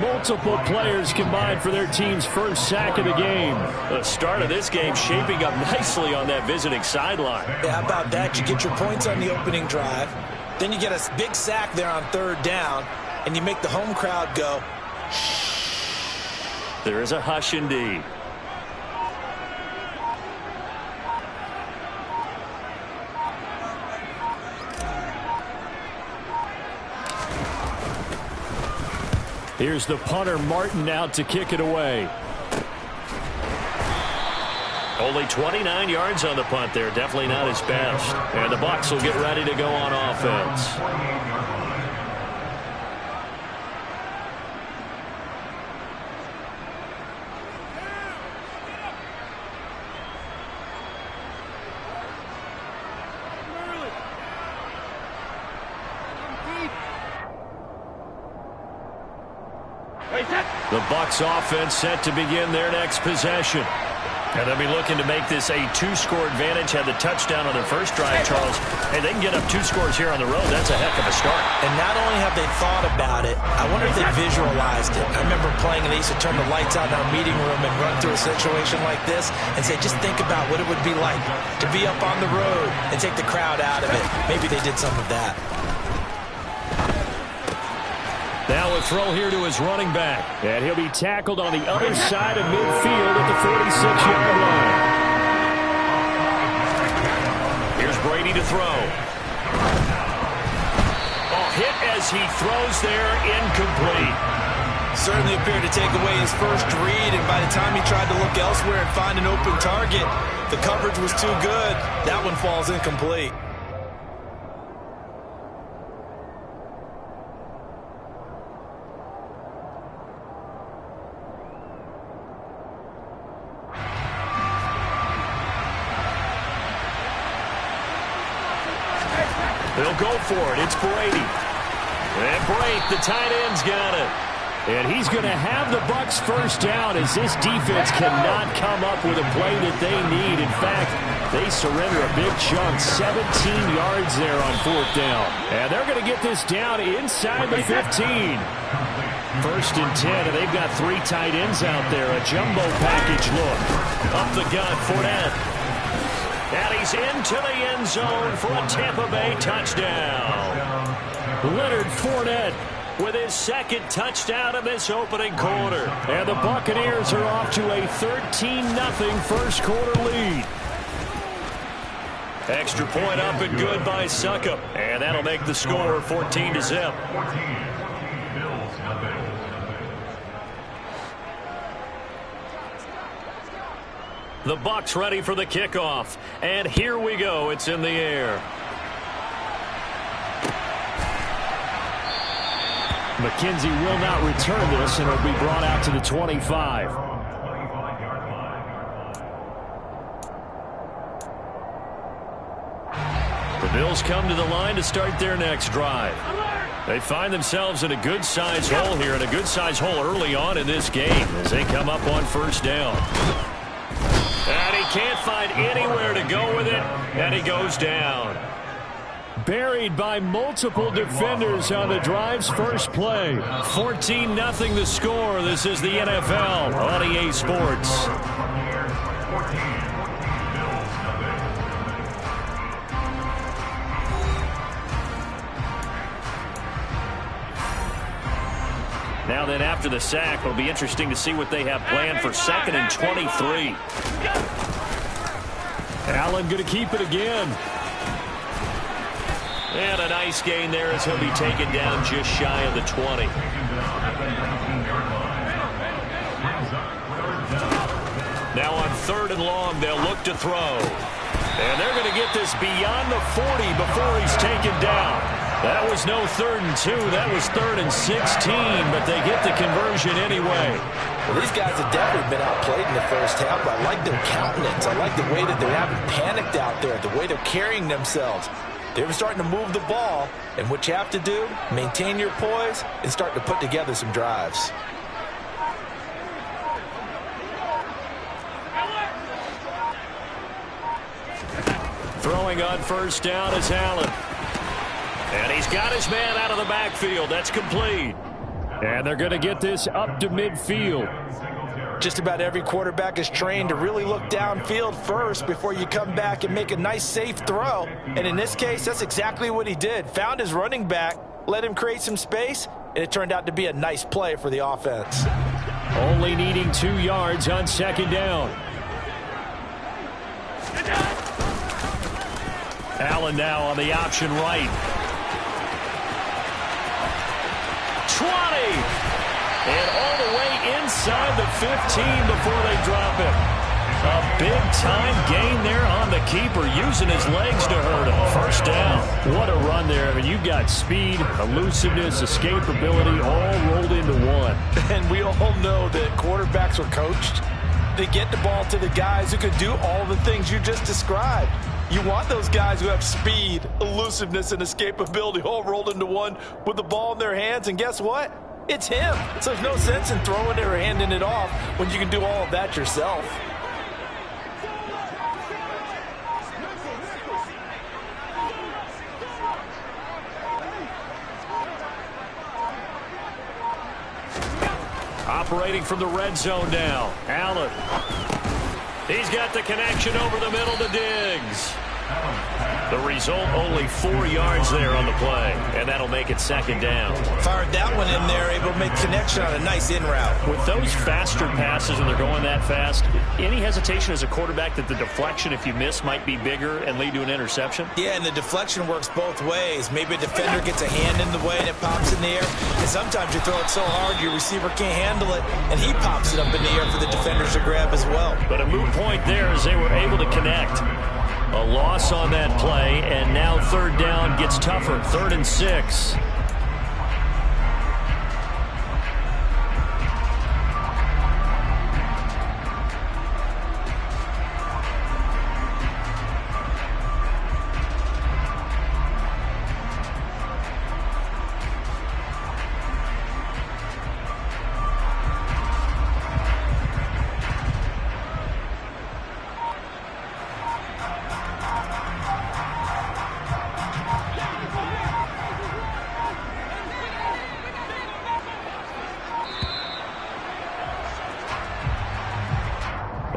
Multiple players combined for their team's first sack of the game. The start of this game shaping up nicely on that visiting sideline. Yeah, how about that? You get your points on the opening drive, then you get a big sack there on 3rd down, and you make the home crowd go, shh. There is a hush indeed. Here's the punter, Martin, out to kick it away. Only 29 yards on the punt there. Definitely not his best. And the Bucs will get ready to go on offense. The Bucs offense set to begin their next possession. And they'll be looking to make this a 2-score advantage. Had the touchdown on their first drive, Charles. Hey, they can get up 2 scores here on the road. That's a heck of a start. And not only have they thought about it, I wonder if they visualized it. I remember playing, and they used to turn the lights out in our meeting room and run through a situation like this and say, just think about what it would be like to be up on the road and take the crowd out of it. Maybe they did some of that. Now a throw here to his running back. And he'll be tackled on the other side of midfield at the 46-yard line. Here's Brady to throw. Oh, hit as he throws there, incomplete. Certainly appeared to take away his first read, and by the time he tried to look elsewhere and find an open target, the coverage was too good. That one falls incomplete. They'll go for it. It's Brady. And Brady, the tight end's got it. And he's going to have the Bucs first down as this defense cannot come up with a play that they need. In fact, they surrender a big chunk, 17 yards there on 4th down. And they're going to get this down inside the 15. 1st and 10, and they've got 3 tight ends out there. A jumbo package look. Up the gut, Fournette. And he's into the end zone for a Tampa Bay touchdown. Leonard Fournette with his second touchdown in this opening quarter. And the Buccaneers are off to a 13-0 first quarter lead. Extra point up and good by Succop. And that'll make the score 14-0. The Bucs ready for the kickoff. And here we go. It's in the air. McKenzie will not return this, and it'll be brought out to the 25. The Bills come to the line to start their next drive. They find themselves in a good-sized hole here, and a good-sized hole early on in this game as they come up on first down. And he can't find anywhere to go with it, and he goes down. Buried by multiple defenders on the drive's first play. 14-0 the score. This is the NFL on EA Sports. Now then, after the sack, it'll be interesting to see what they have planned for 2nd and 23. Allen going to keep it again. And a nice gain there as he'll be taken down just shy of the 20. Now on 3rd and long, they'll look to throw. And they're going to get this beyond the 40 before he's taken down. That was no 3rd and 2. That was 3rd and 16, but they get the conversion anyway. Well, these guys have definitely been outplayed in the first half, but I like their countenance. I like the way that they haven't panicked out there, the way they're carrying themselves. They're starting to move the ball, and what you have to do, maintain your poise and start to put together some drives. Throwing on first down is Allen. And he's got his man out of the backfield. That's complete. And they're going to get this up to midfield. Just about every quarterback is trained to really look downfield first before you come back and make a nice, safe throw. And in this case, that's exactly what he did. Found his running back, let him create some space, and it turned out to be a nice play for the offense. Only needing 2 yards on 2nd down. Allen now on the option right. 20. And all the way inside the 15 before they drop it. A big-time gain there on the keeper, using his legs to hurt him. First down. What a run there. I mean, you've got speed, elusiveness, escapability all rolled into one. And we all know that quarterbacks are coached. They get the ball to the guys who can do all the things you just described. You want those guys who have speed, elusiveness, and escapability all rolled into one with the ball in their hands. And guess what? It's him. So there's no sense in throwing it or handing it off when you can do all of that yourself. Operating from the red zone now. Allen. He's got the connection over the middle to Diggs. The result, only 4 yards there on the play, and that'll make it 2nd down. Fired that one in there, able to make connection on a nice in route. With those faster passes and they're going that fast, any hesitation as a quarterback that the deflection, if you miss, might be bigger and lead to an interception? Yeah, and the deflection works both ways. Maybe a defender gets a hand in the way and it pops in the air, and sometimes you throw it so hard your receiver can't handle it, and he pops it up in the air for the defenders to grab as well. But a moot point there as they were able to connect. A loss on that play, and now 3rd down gets tougher. 3rd and 6.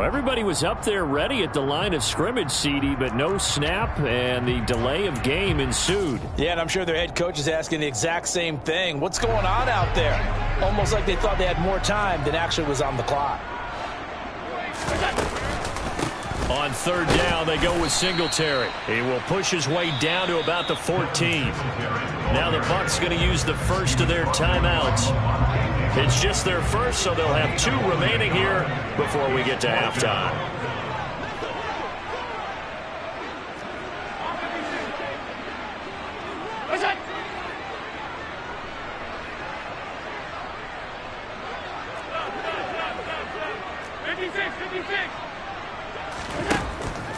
Well, everybody was up there ready at the line of scrimmage, CD, but no snap, and the delay of game ensued. Yeah, and I'm sure their head coach is asking the exact same thing. What's going on out there? Almost like they thought they had more time than actually was on the clock. On third down, they go with Singletary. He will push his way down to about the 14. Now the Bucs going to use the first of their timeouts. It's just their first, so they'll have 2 remaining here before we get to halftime.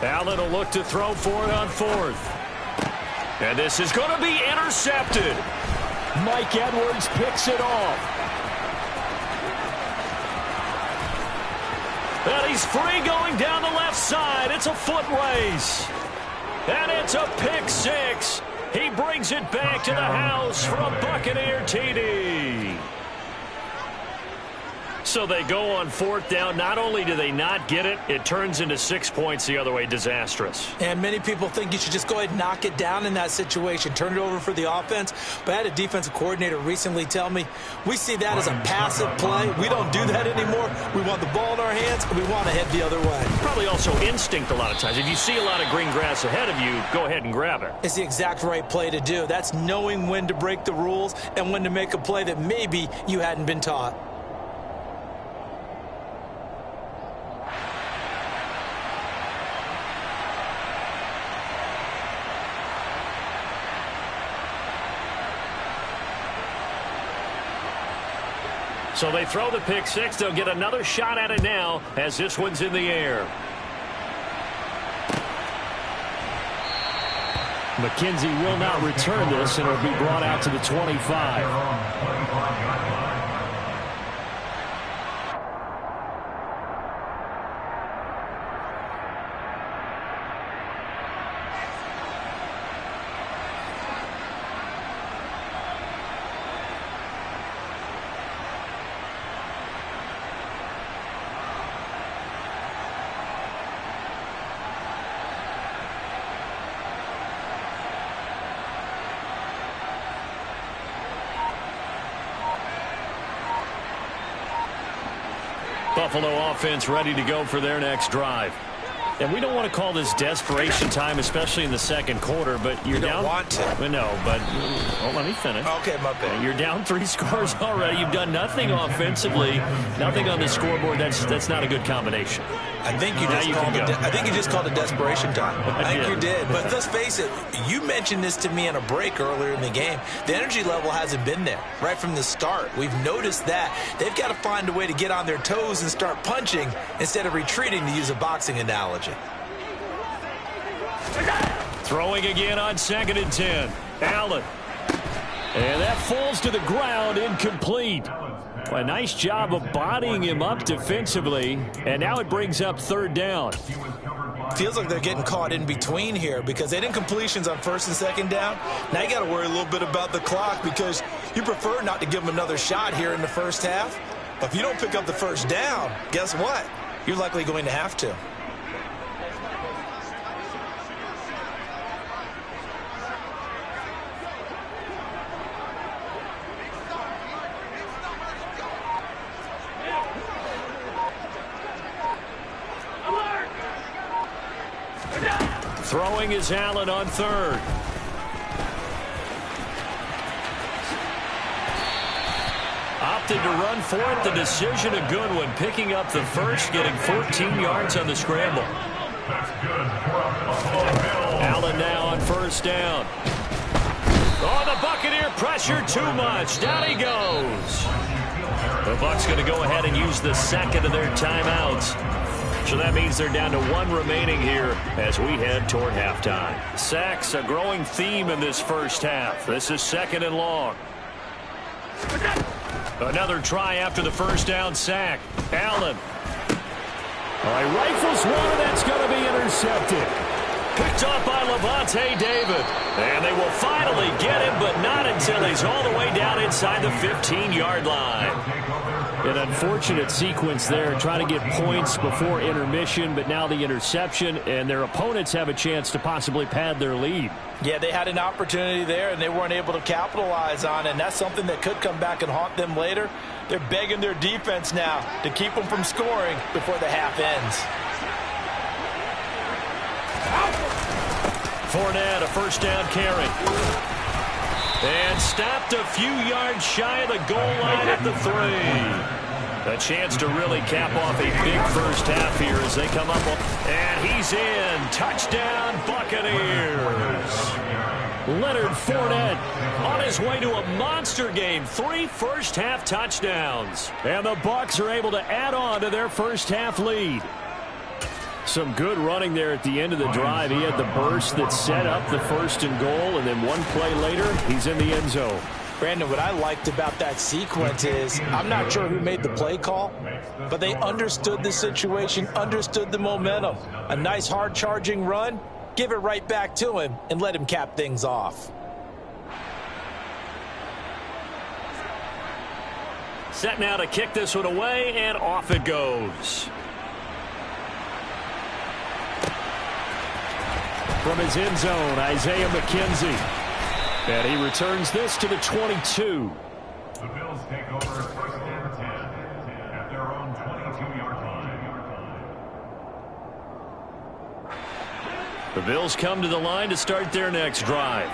Allen will look to throw for it on 4th. And this is going to be intercepted. Mike Edwards picks it off. And he's free going down the left side. It's a foot race. And it's a pick 6. He brings it back to the house for a Buccaneer TD. So they go on 4th down. Not only do they not get it, it turns into 6 points the other way. Disastrous. And many people think you should just go ahead and knock it down in that situation. Turn it over for the offense. But I had a defensive coordinator recently tell me, we see that as a passive play. We don't do that anymore. We want the ball in our hands, and we want to head the other way. Probably also instinct a lot of times. If you see a lot of green grass ahead of you, go ahead and grab it. It's the exact right play to do. That's knowing when to break the rules and when to make a play that maybe you hadn't been taught. So they throw the pick 6. They'll get another shot at it now as this one's in the air. McKenzie will not return this, and it'll be brought out to the 25. Buffalo offense ready to go for their next drive. And we don't want to call this desperation time, especially in the second quarter, but you're down. You don't want to. No, but let me finish. Okay, my bad. You're down 3 scores already. You've done nothing offensively, nothing on the scoreboard. That's not a good combination. I think you just called it desperation time. I think you did. But let's face it, you mentioned this to me in a break earlier in the game. The energy level hasn't been there right from the start. We've noticed that. They've got to find a way to get on their toes and start punching instead of retreating, to use a boxing analogy. Throwing again on 2nd and 10. Allen. And that falls to the ground, incomplete. A nice job of bodying him up defensively. And now it brings up 3rd down. Feels like they're getting caught in between here because they didn't completions on 1st and 2nd down. Now you got to worry a little bit about the clock because you prefer not to give them another shot here in the first half. But if you don't pick up the 1st down, guess what? You're likely going to have to. Throwing is Allen on 3rd. Opted to run for it. The decision a good one. Picking up the first, getting 14 yards on the scramble. Allen now on 1st down. Oh, the Buccaneer pressure too much. Down he goes. The Bucs going to go ahead and use the 2nd of their timeouts. So that means they're down to 1 remaining here as we head toward halftime. Sacks, a growing theme in this first half. This is 2nd and long. Another try after the 1st down sack. Allen. All right, rifles one, and that's going to be intercepted. Picked up by Levante David. And they will finally get him, but not until he's all the way down inside the 15-yard line. An unfortunate sequence there, trying to get points before intermission, but now the interception, and their opponents have a chance to possibly pad their lead. Yeah, they had an opportunity there, and they weren't able to capitalize on it, and that's something that could come back and haunt them later. They're begging their defense now to keep them from scoring before the half ends. Fournette, a first down carry. And stopped a few yards shy of the goal line at the 3. A chance to really cap off a big first half here as they come up. And he's in. Touchdown, Buccaneers. Leonard Fournette on his way to a monster game. 3 first-half touchdowns. And the Bucs are able to add on to their first-half lead. Some good running there at the end of the drive. He had the burst that set up the 1st and goal, and then one play later, he's in the end zone. Brandon, what I liked about that sequence is I'm not sure who made the play call, but they understood the situation, understood the momentum. A nice hard-charging run, give it right back to him, and let him cap things off. Set now to kick this one away, and off it goes. From his end zone, Isaiah McKenzie. And he returns this to the 22. The Bills take over 1st and 10 at their own 22-yard line. The Bills come to the line to start their next drive.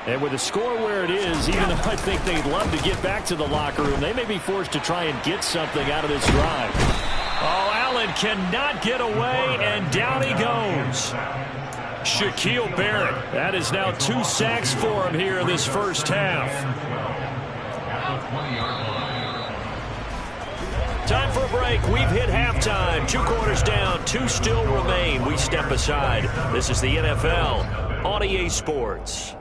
And with the score where it is, even though I think they'd love to get back to the locker room, they may be forced to try and get something out of this drive. Oh, Allen cannot get away, and down he goes. Shaquille Barrett. That is now 2 sacks for him here in this first half. Time for a break. We've hit halftime. 2 quarters down. 2 still remain. We step aside. This is the NFL on EA Sports.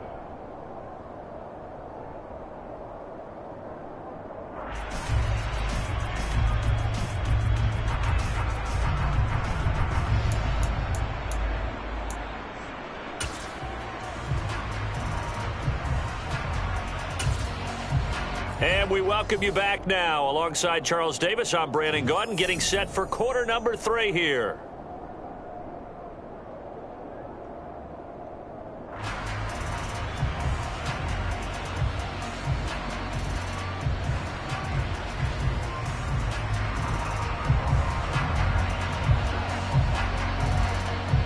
And we welcome you back now. Alongside Charles Davis, I'm Brandon Gaudin, getting set for quarter number 3 here.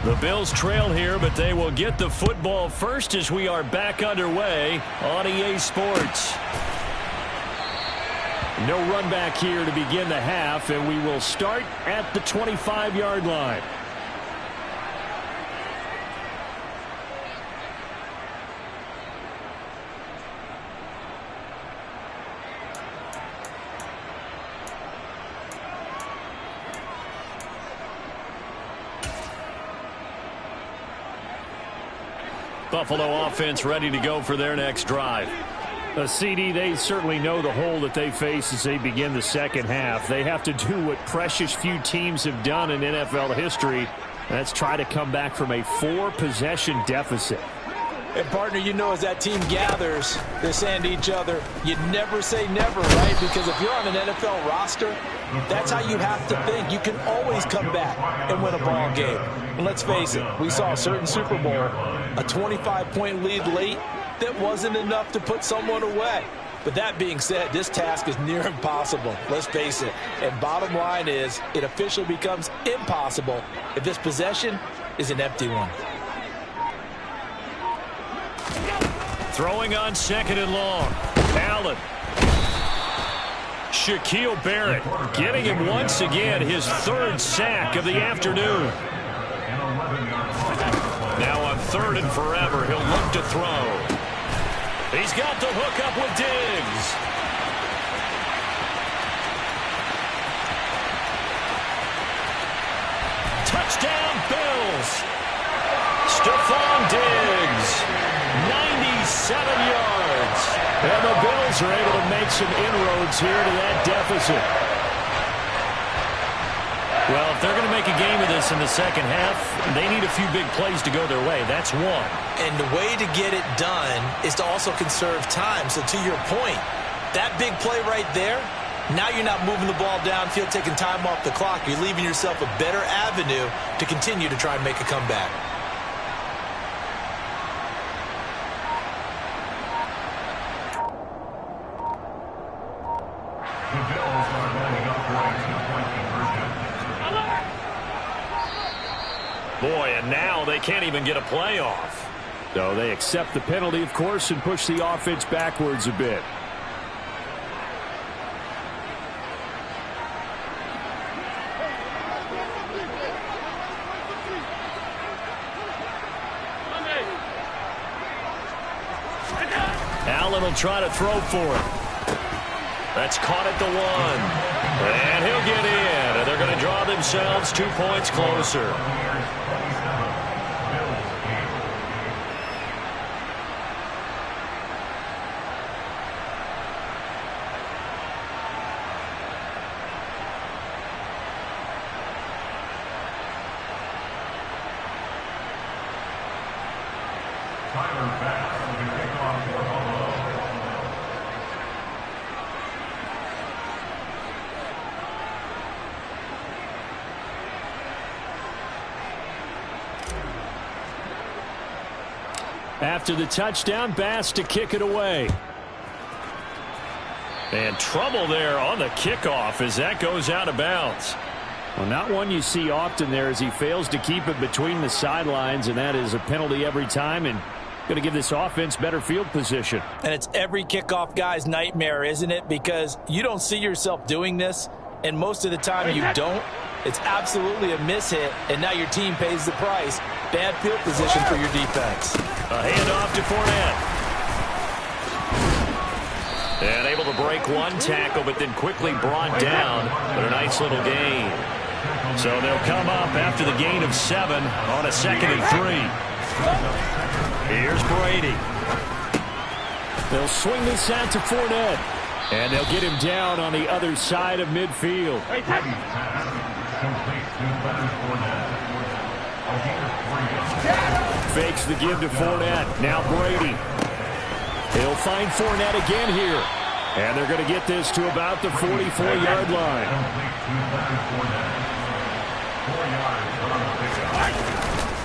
The Bills trail here, but they will get the football first as we are back underway on EA Sports. No run back here to begin the half, and we will start at the 25-yard line. Buffalo offense ready to go for their next drive. CD, they certainly know the hole that they face as they begin the second half. They have to do what precious few teams have done in NFL history. That's try to come back from a 4-possession deficit. And, partner, you know as that team gathers, they're saying to each other, you never say never, right? Because if you're on an NFL roster, that's how you have to think. You can always come back and win a ball game. And let's face it, we saw a certain Super Bowl, a 25-point lead late, that wasn't enough to put someone away. But that being said, this task is near impossible. Let's face it. And bottom line is, it officially becomes impossible if this possession is an empty one. Throwing on 2nd and long. Allen. Shaquille Barrett getting him once again his 3rd sack of the afternoon. Now on 3rd and forever, he'll look to throw. He's got the hook up with Diggs. Touchdown, Bills. Stephon Diggs, 97 yards. And the Bills are able to make some inroads here to that deficit. Well, if they're going to make a game of this in the second half, they need a few big plays to go their way. That's one. And the way to get it done is to also conserve time. So to your point, that big play right there, Now you're not moving the ball downfield, taking time off the clock. You're leaving yourself a better avenue to continue to try and make a comeback. The Bills are lining up for a two-point conversion. Boy, and now they can't even get a playoff. So they accept the penalty, of course, and push the offense backwards a bit. Allen will try to throw for it. That's caught at the 1. And he'll get in. And they're going to draw themselves 2 points closer. After the touchdown, Bass to kick it away. And trouble there on the kickoff as that goes out of bounds. Well, not one you see often there as he fails to keep it between the sidelines, and that is a penalty every time and going to give this offense better field position. And it's every kickoff guy's nightmare, isn't it? Because you don't see yourself doing this, and most of the time you don't. It's absolutely a mishit, and now your team pays the price. Bad field position for your defense. A handoff to Fournette. And able to break one tackle, but then quickly brought down. But a nice little gain. So they'll come up after the gain of 7 on a 2nd and 3. Here's Brady. They'll swing this out to Fournette. And they'll get him down on the other side of midfield. Fakes the give to Fournette. Now Brady. He'll find Fournette again here. And they're going to get this to about the 44-yard line.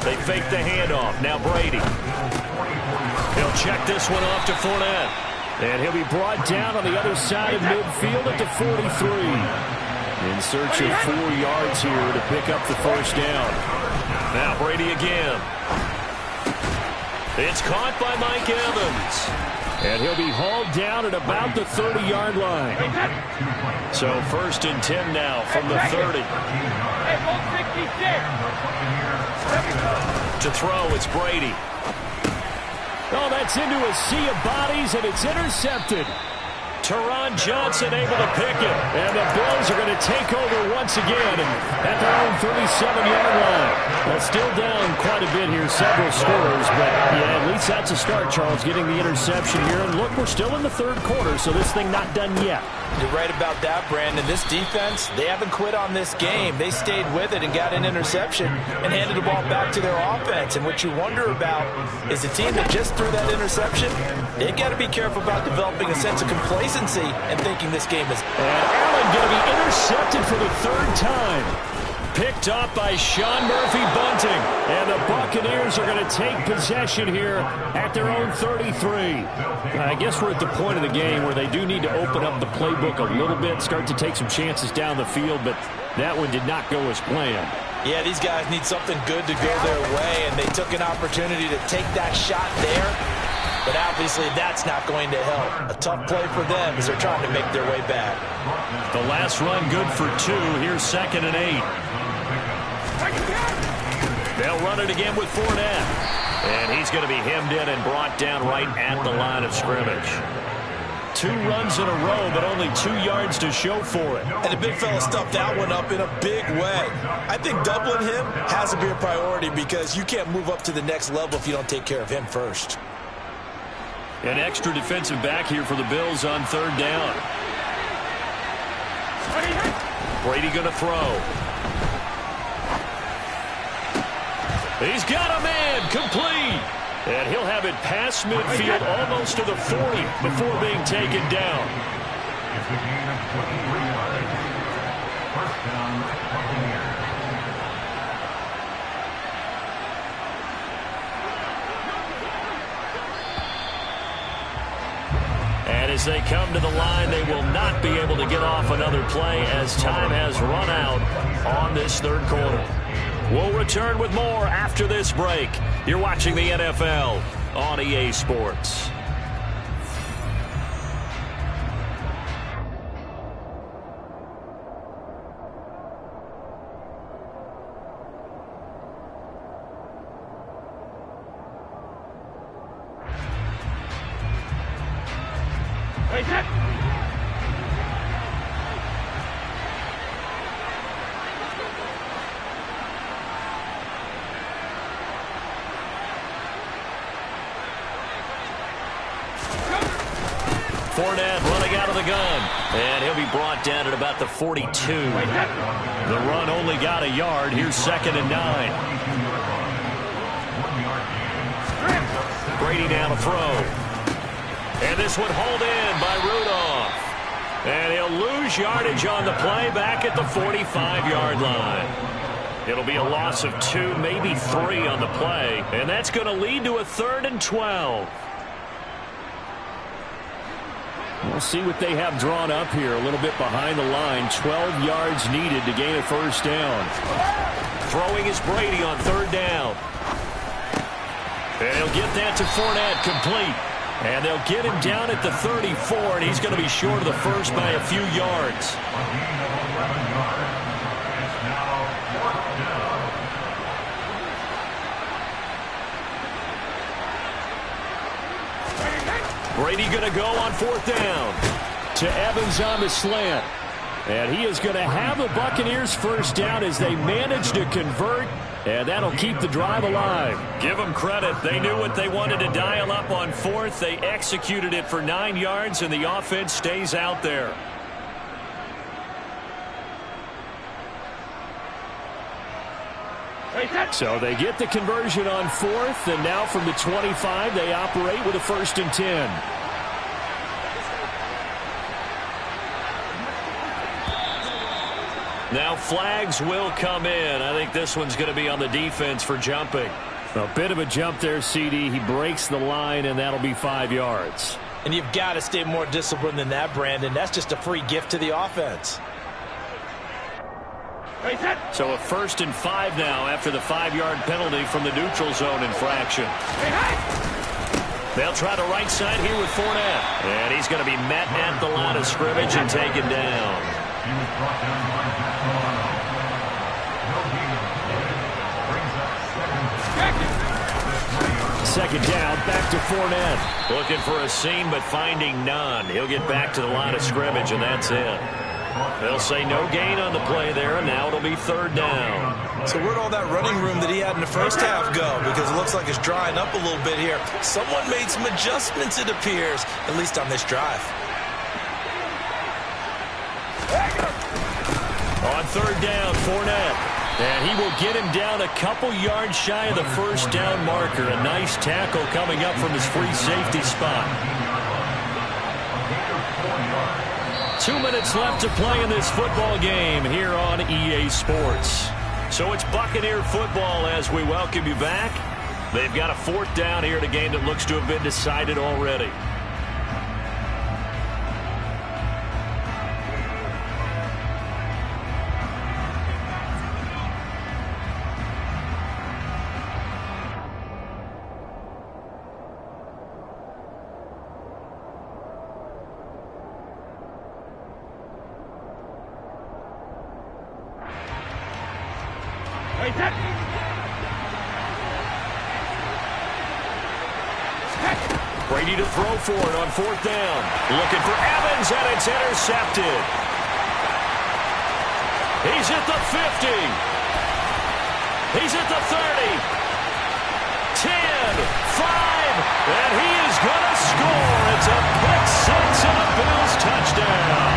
They fake the handoff. Now Brady. He'll check this one off to Fournette. And he'll be brought down on the other side of midfield at the 43. In search of 4 yards here to pick up the first down. Now Brady again. It's caught by Mike Evans. And he'll be hauled down at about the 30-yard line. So 1st and 10 now from the 30. To throw, it's Brady. Oh, that's into a sea of bodies, and it's intercepted. Teron Johnson able to pick it. And the Bills are going to take over once again at their own 37-yard line. Well, still down quite a bit here, several scores, but yeah, at least that's a start, Charles, getting the interception here. And look, we're still in the 3rd quarter, so this thing not done yet. You're right about that, Brandon. This defense, they haven't quit on this game. They stayed with it and got an interception and handed the ball back to their offense. And what you wonder about is the team that just threw that interception, they've got to be careful about developing a sense of complacency and thinking this game is... And Allen going to be intercepted for the 3rd time. Picked up by Sean Murphy-Bunting. And the Buccaneers are going to take possession here at their own 33. I guess we're at the point of the game where they do need to open up the playbook a little bit, start to take some chances down the field, but that one did not go as planned. Yeah, these guys need something good to go their way, and they took an opportunity to take that shot there, but obviously that's not going to help. A tough play for them as they're trying to make their way back. The last run good for 2. Here's 2nd and 8. They'll run it again with Fournette. And he's going to be hemmed in and brought down right at the line of scrimmage. 2 runs in a row, but only 2 yards to show for it. And the big fella stuffed that one up in a big way. I think doubling him has to be a priority because you can't move up to the next level if you don't take care of him first. An extra defensive back here for the Bills on 3rd down. Brady going to throw. He's got a man, complete. And he'll have it past midfield almost to the 40 before being taken down. a gain of 23 yards. First down, Buccaneers. And as they come to the line, they will not be able to get off another play as time has run out on this third quarter. We'll return with more after this break. You're watching the NFL on EA Sports. Fournette running out of the gun. And he'll be brought down at about the 42. The run only got a yard. Here's 2nd and 9. Brady down to throw. And this one hauled in by Rudolph. And he'll lose yardage on the play back at the 45-yard line. It'll be a loss of 2, maybe 3 on the play. And that's going to lead to a 3rd and 12. We'll see what they have drawn up here a little bit behind the line. 12 yards needed to gain a first down. Throwing is Brady on 3rd down. And he'll get that to Fournette, complete. And they'll get him down at the 34, and he's going to be short of the first by a few yards. Brady going to go on 4th down. To Evans on the slant. And he is going to have the Buccaneers first down as they manage to convert. And that'll keep the drive alive. Give them credit. They knew what they wanted to dial up on 4th. They executed it for 9 yards, and the offense stays out there. So they get the conversion on 4th, and now from the 25, they operate with a 1st and 10. Now flags will come in. I think this one's going to be on the defense for jumping. A bit of a jump there, CD. He breaks the line, and that'll be 5 yards. And you've got to stay more disciplined than that, Brandon. That's just a free gift to the offense. So a 1st and 5 now after the 5-yard penalty from the neutral zone infraction. They'll try the right side here with Fournette. And he's going to be met at the line of scrimmage and taken down. He was brought down by Second down, back to Fournette. Looking for a seam, but finding none. He'll get back to the line of scrimmage, and that's it. They'll say no gain on the play there, and now it'll be 3rd down. So where'd all that running room that he had in the first half go? Because it looks like it's drying up a little bit here. Someone made some adjustments, it appears, at least on this drive. On 3rd down, Fournette. And he will get him down a couple yards shy of the first down marker. A nice tackle coming up from his free safety spot. 2 minutes left to play in this football game here on EA Sports. So it's Buccaneer football as we welcome you back. They've got a 4th down here in a game that looks to have been decided already. Brady to throw for it on 4th down. Looking for Evans, and it's intercepted. He's at the 50. He's at the 30. 10, 5, and he is going to score. It's a pick six and a Bills touchdown.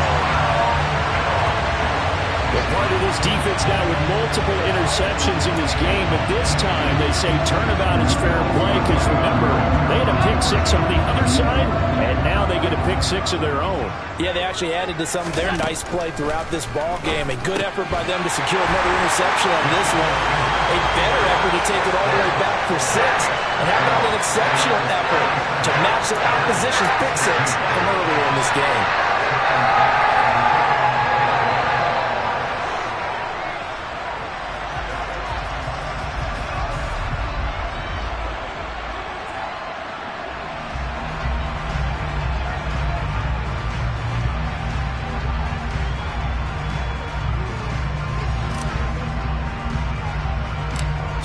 The part of This defense now with multiple interceptions in this game, but this time they say turnabout is fair play because, remember, they had a pick six on the other side, and now they get a pick six of their own. Yeah, they actually added to some of their nice play throughout this ball game. A good effort by them to secure another interception on this one. A better effort to take it all the way back for 6. And how about an exceptional effort to match their opposition's pick six from earlier in this game?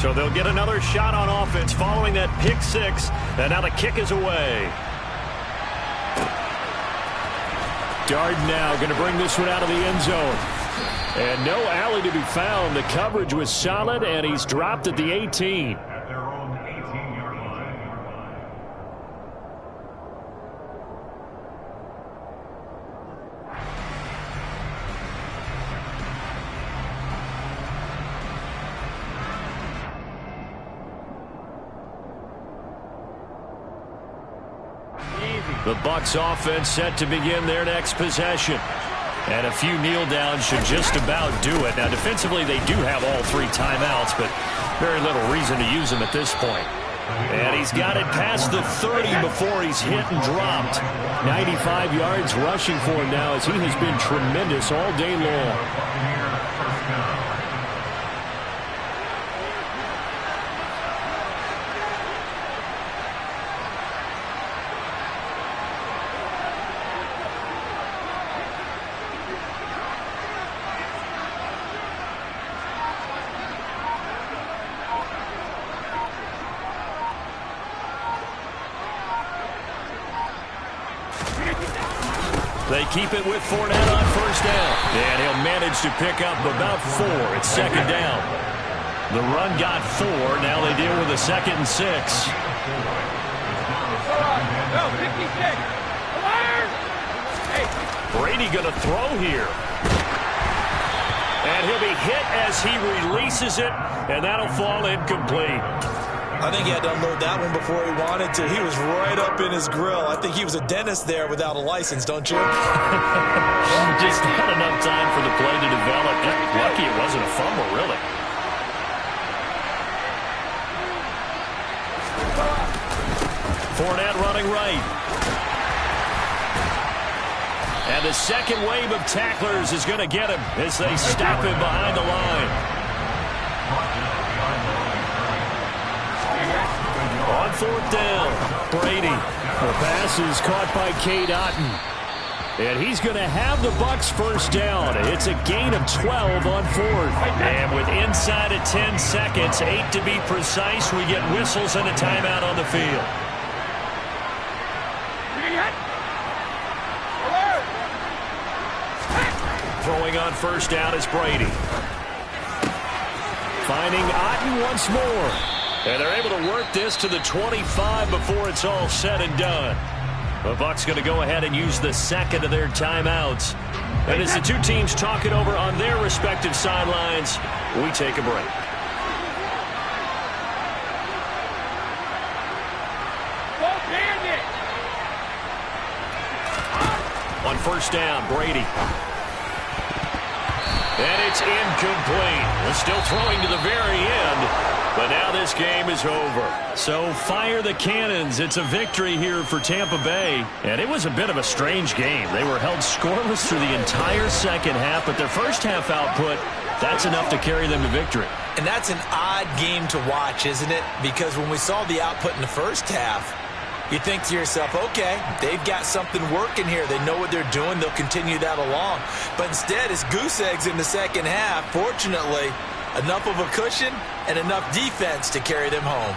So they'll get another shot on offense following that pick six. And now the kick is away. Darden now going to bring this one out of the end zone. And no alley to be found. The coverage was solid, and he's dropped at the 18. At their own 18-yard line. The Bucs offense set to begin their next possession. And a few kneel downs should just about do it. Now, defensively, they do have all 3 timeouts, but very little reason to use them at this point. And he's got it past the 30 before he's hit and dropped. 95 yards rushing for him now as he has been tremendous all day long. They keep it with Fournette on first down. And he'll manage to pick up about 4. It's second down. The run got 4. Now they deal with a 2nd and 6. Brady going to throw here. And he'll be hit as he releases it. And that'll fall incomplete. I think he had to unload that one before he wanted to. He was right up in his grill. I think he was a dentist there without a license, don't you? Just not enough time for the play to develop. Lucky it wasn't a fumble, really. Fournette running right. And the second wave of tacklers is going to get him as they stop him behind the line. On fourth down, Brady. The pass is caught by Cade Otton. And he's going to have the Bucs first down. It's a gain of 12 on fourth. And with inside of 10 seconds, 8 to be precise, we get whistles and a timeout on the field. Throwing on first down is Brady. Finding Otton once more. And they're able to work this to the 25 before it's all said and done. The Bucs going to go ahead and use the second of their timeouts. And as the two teams talk it over on their respective sidelines, we take a break. On first down, Brady. And it's incomplete. They're still throwing to the very end. But now this game is over. So fire the cannons. It's a victory here for Tampa Bay. And it was a bit of a strange game. They were held scoreless through the entire second half. But their first half output, that's enough to carry them to victory. And that's an odd game to watch, isn't it? Because when we saw the output in the first half, you think to yourself, okay, they've got something working here. They know what they're doing. They'll continue that along. But instead, it's goose eggs in the second half. Fortunately, enough of a cushion and enough defense to carry them home.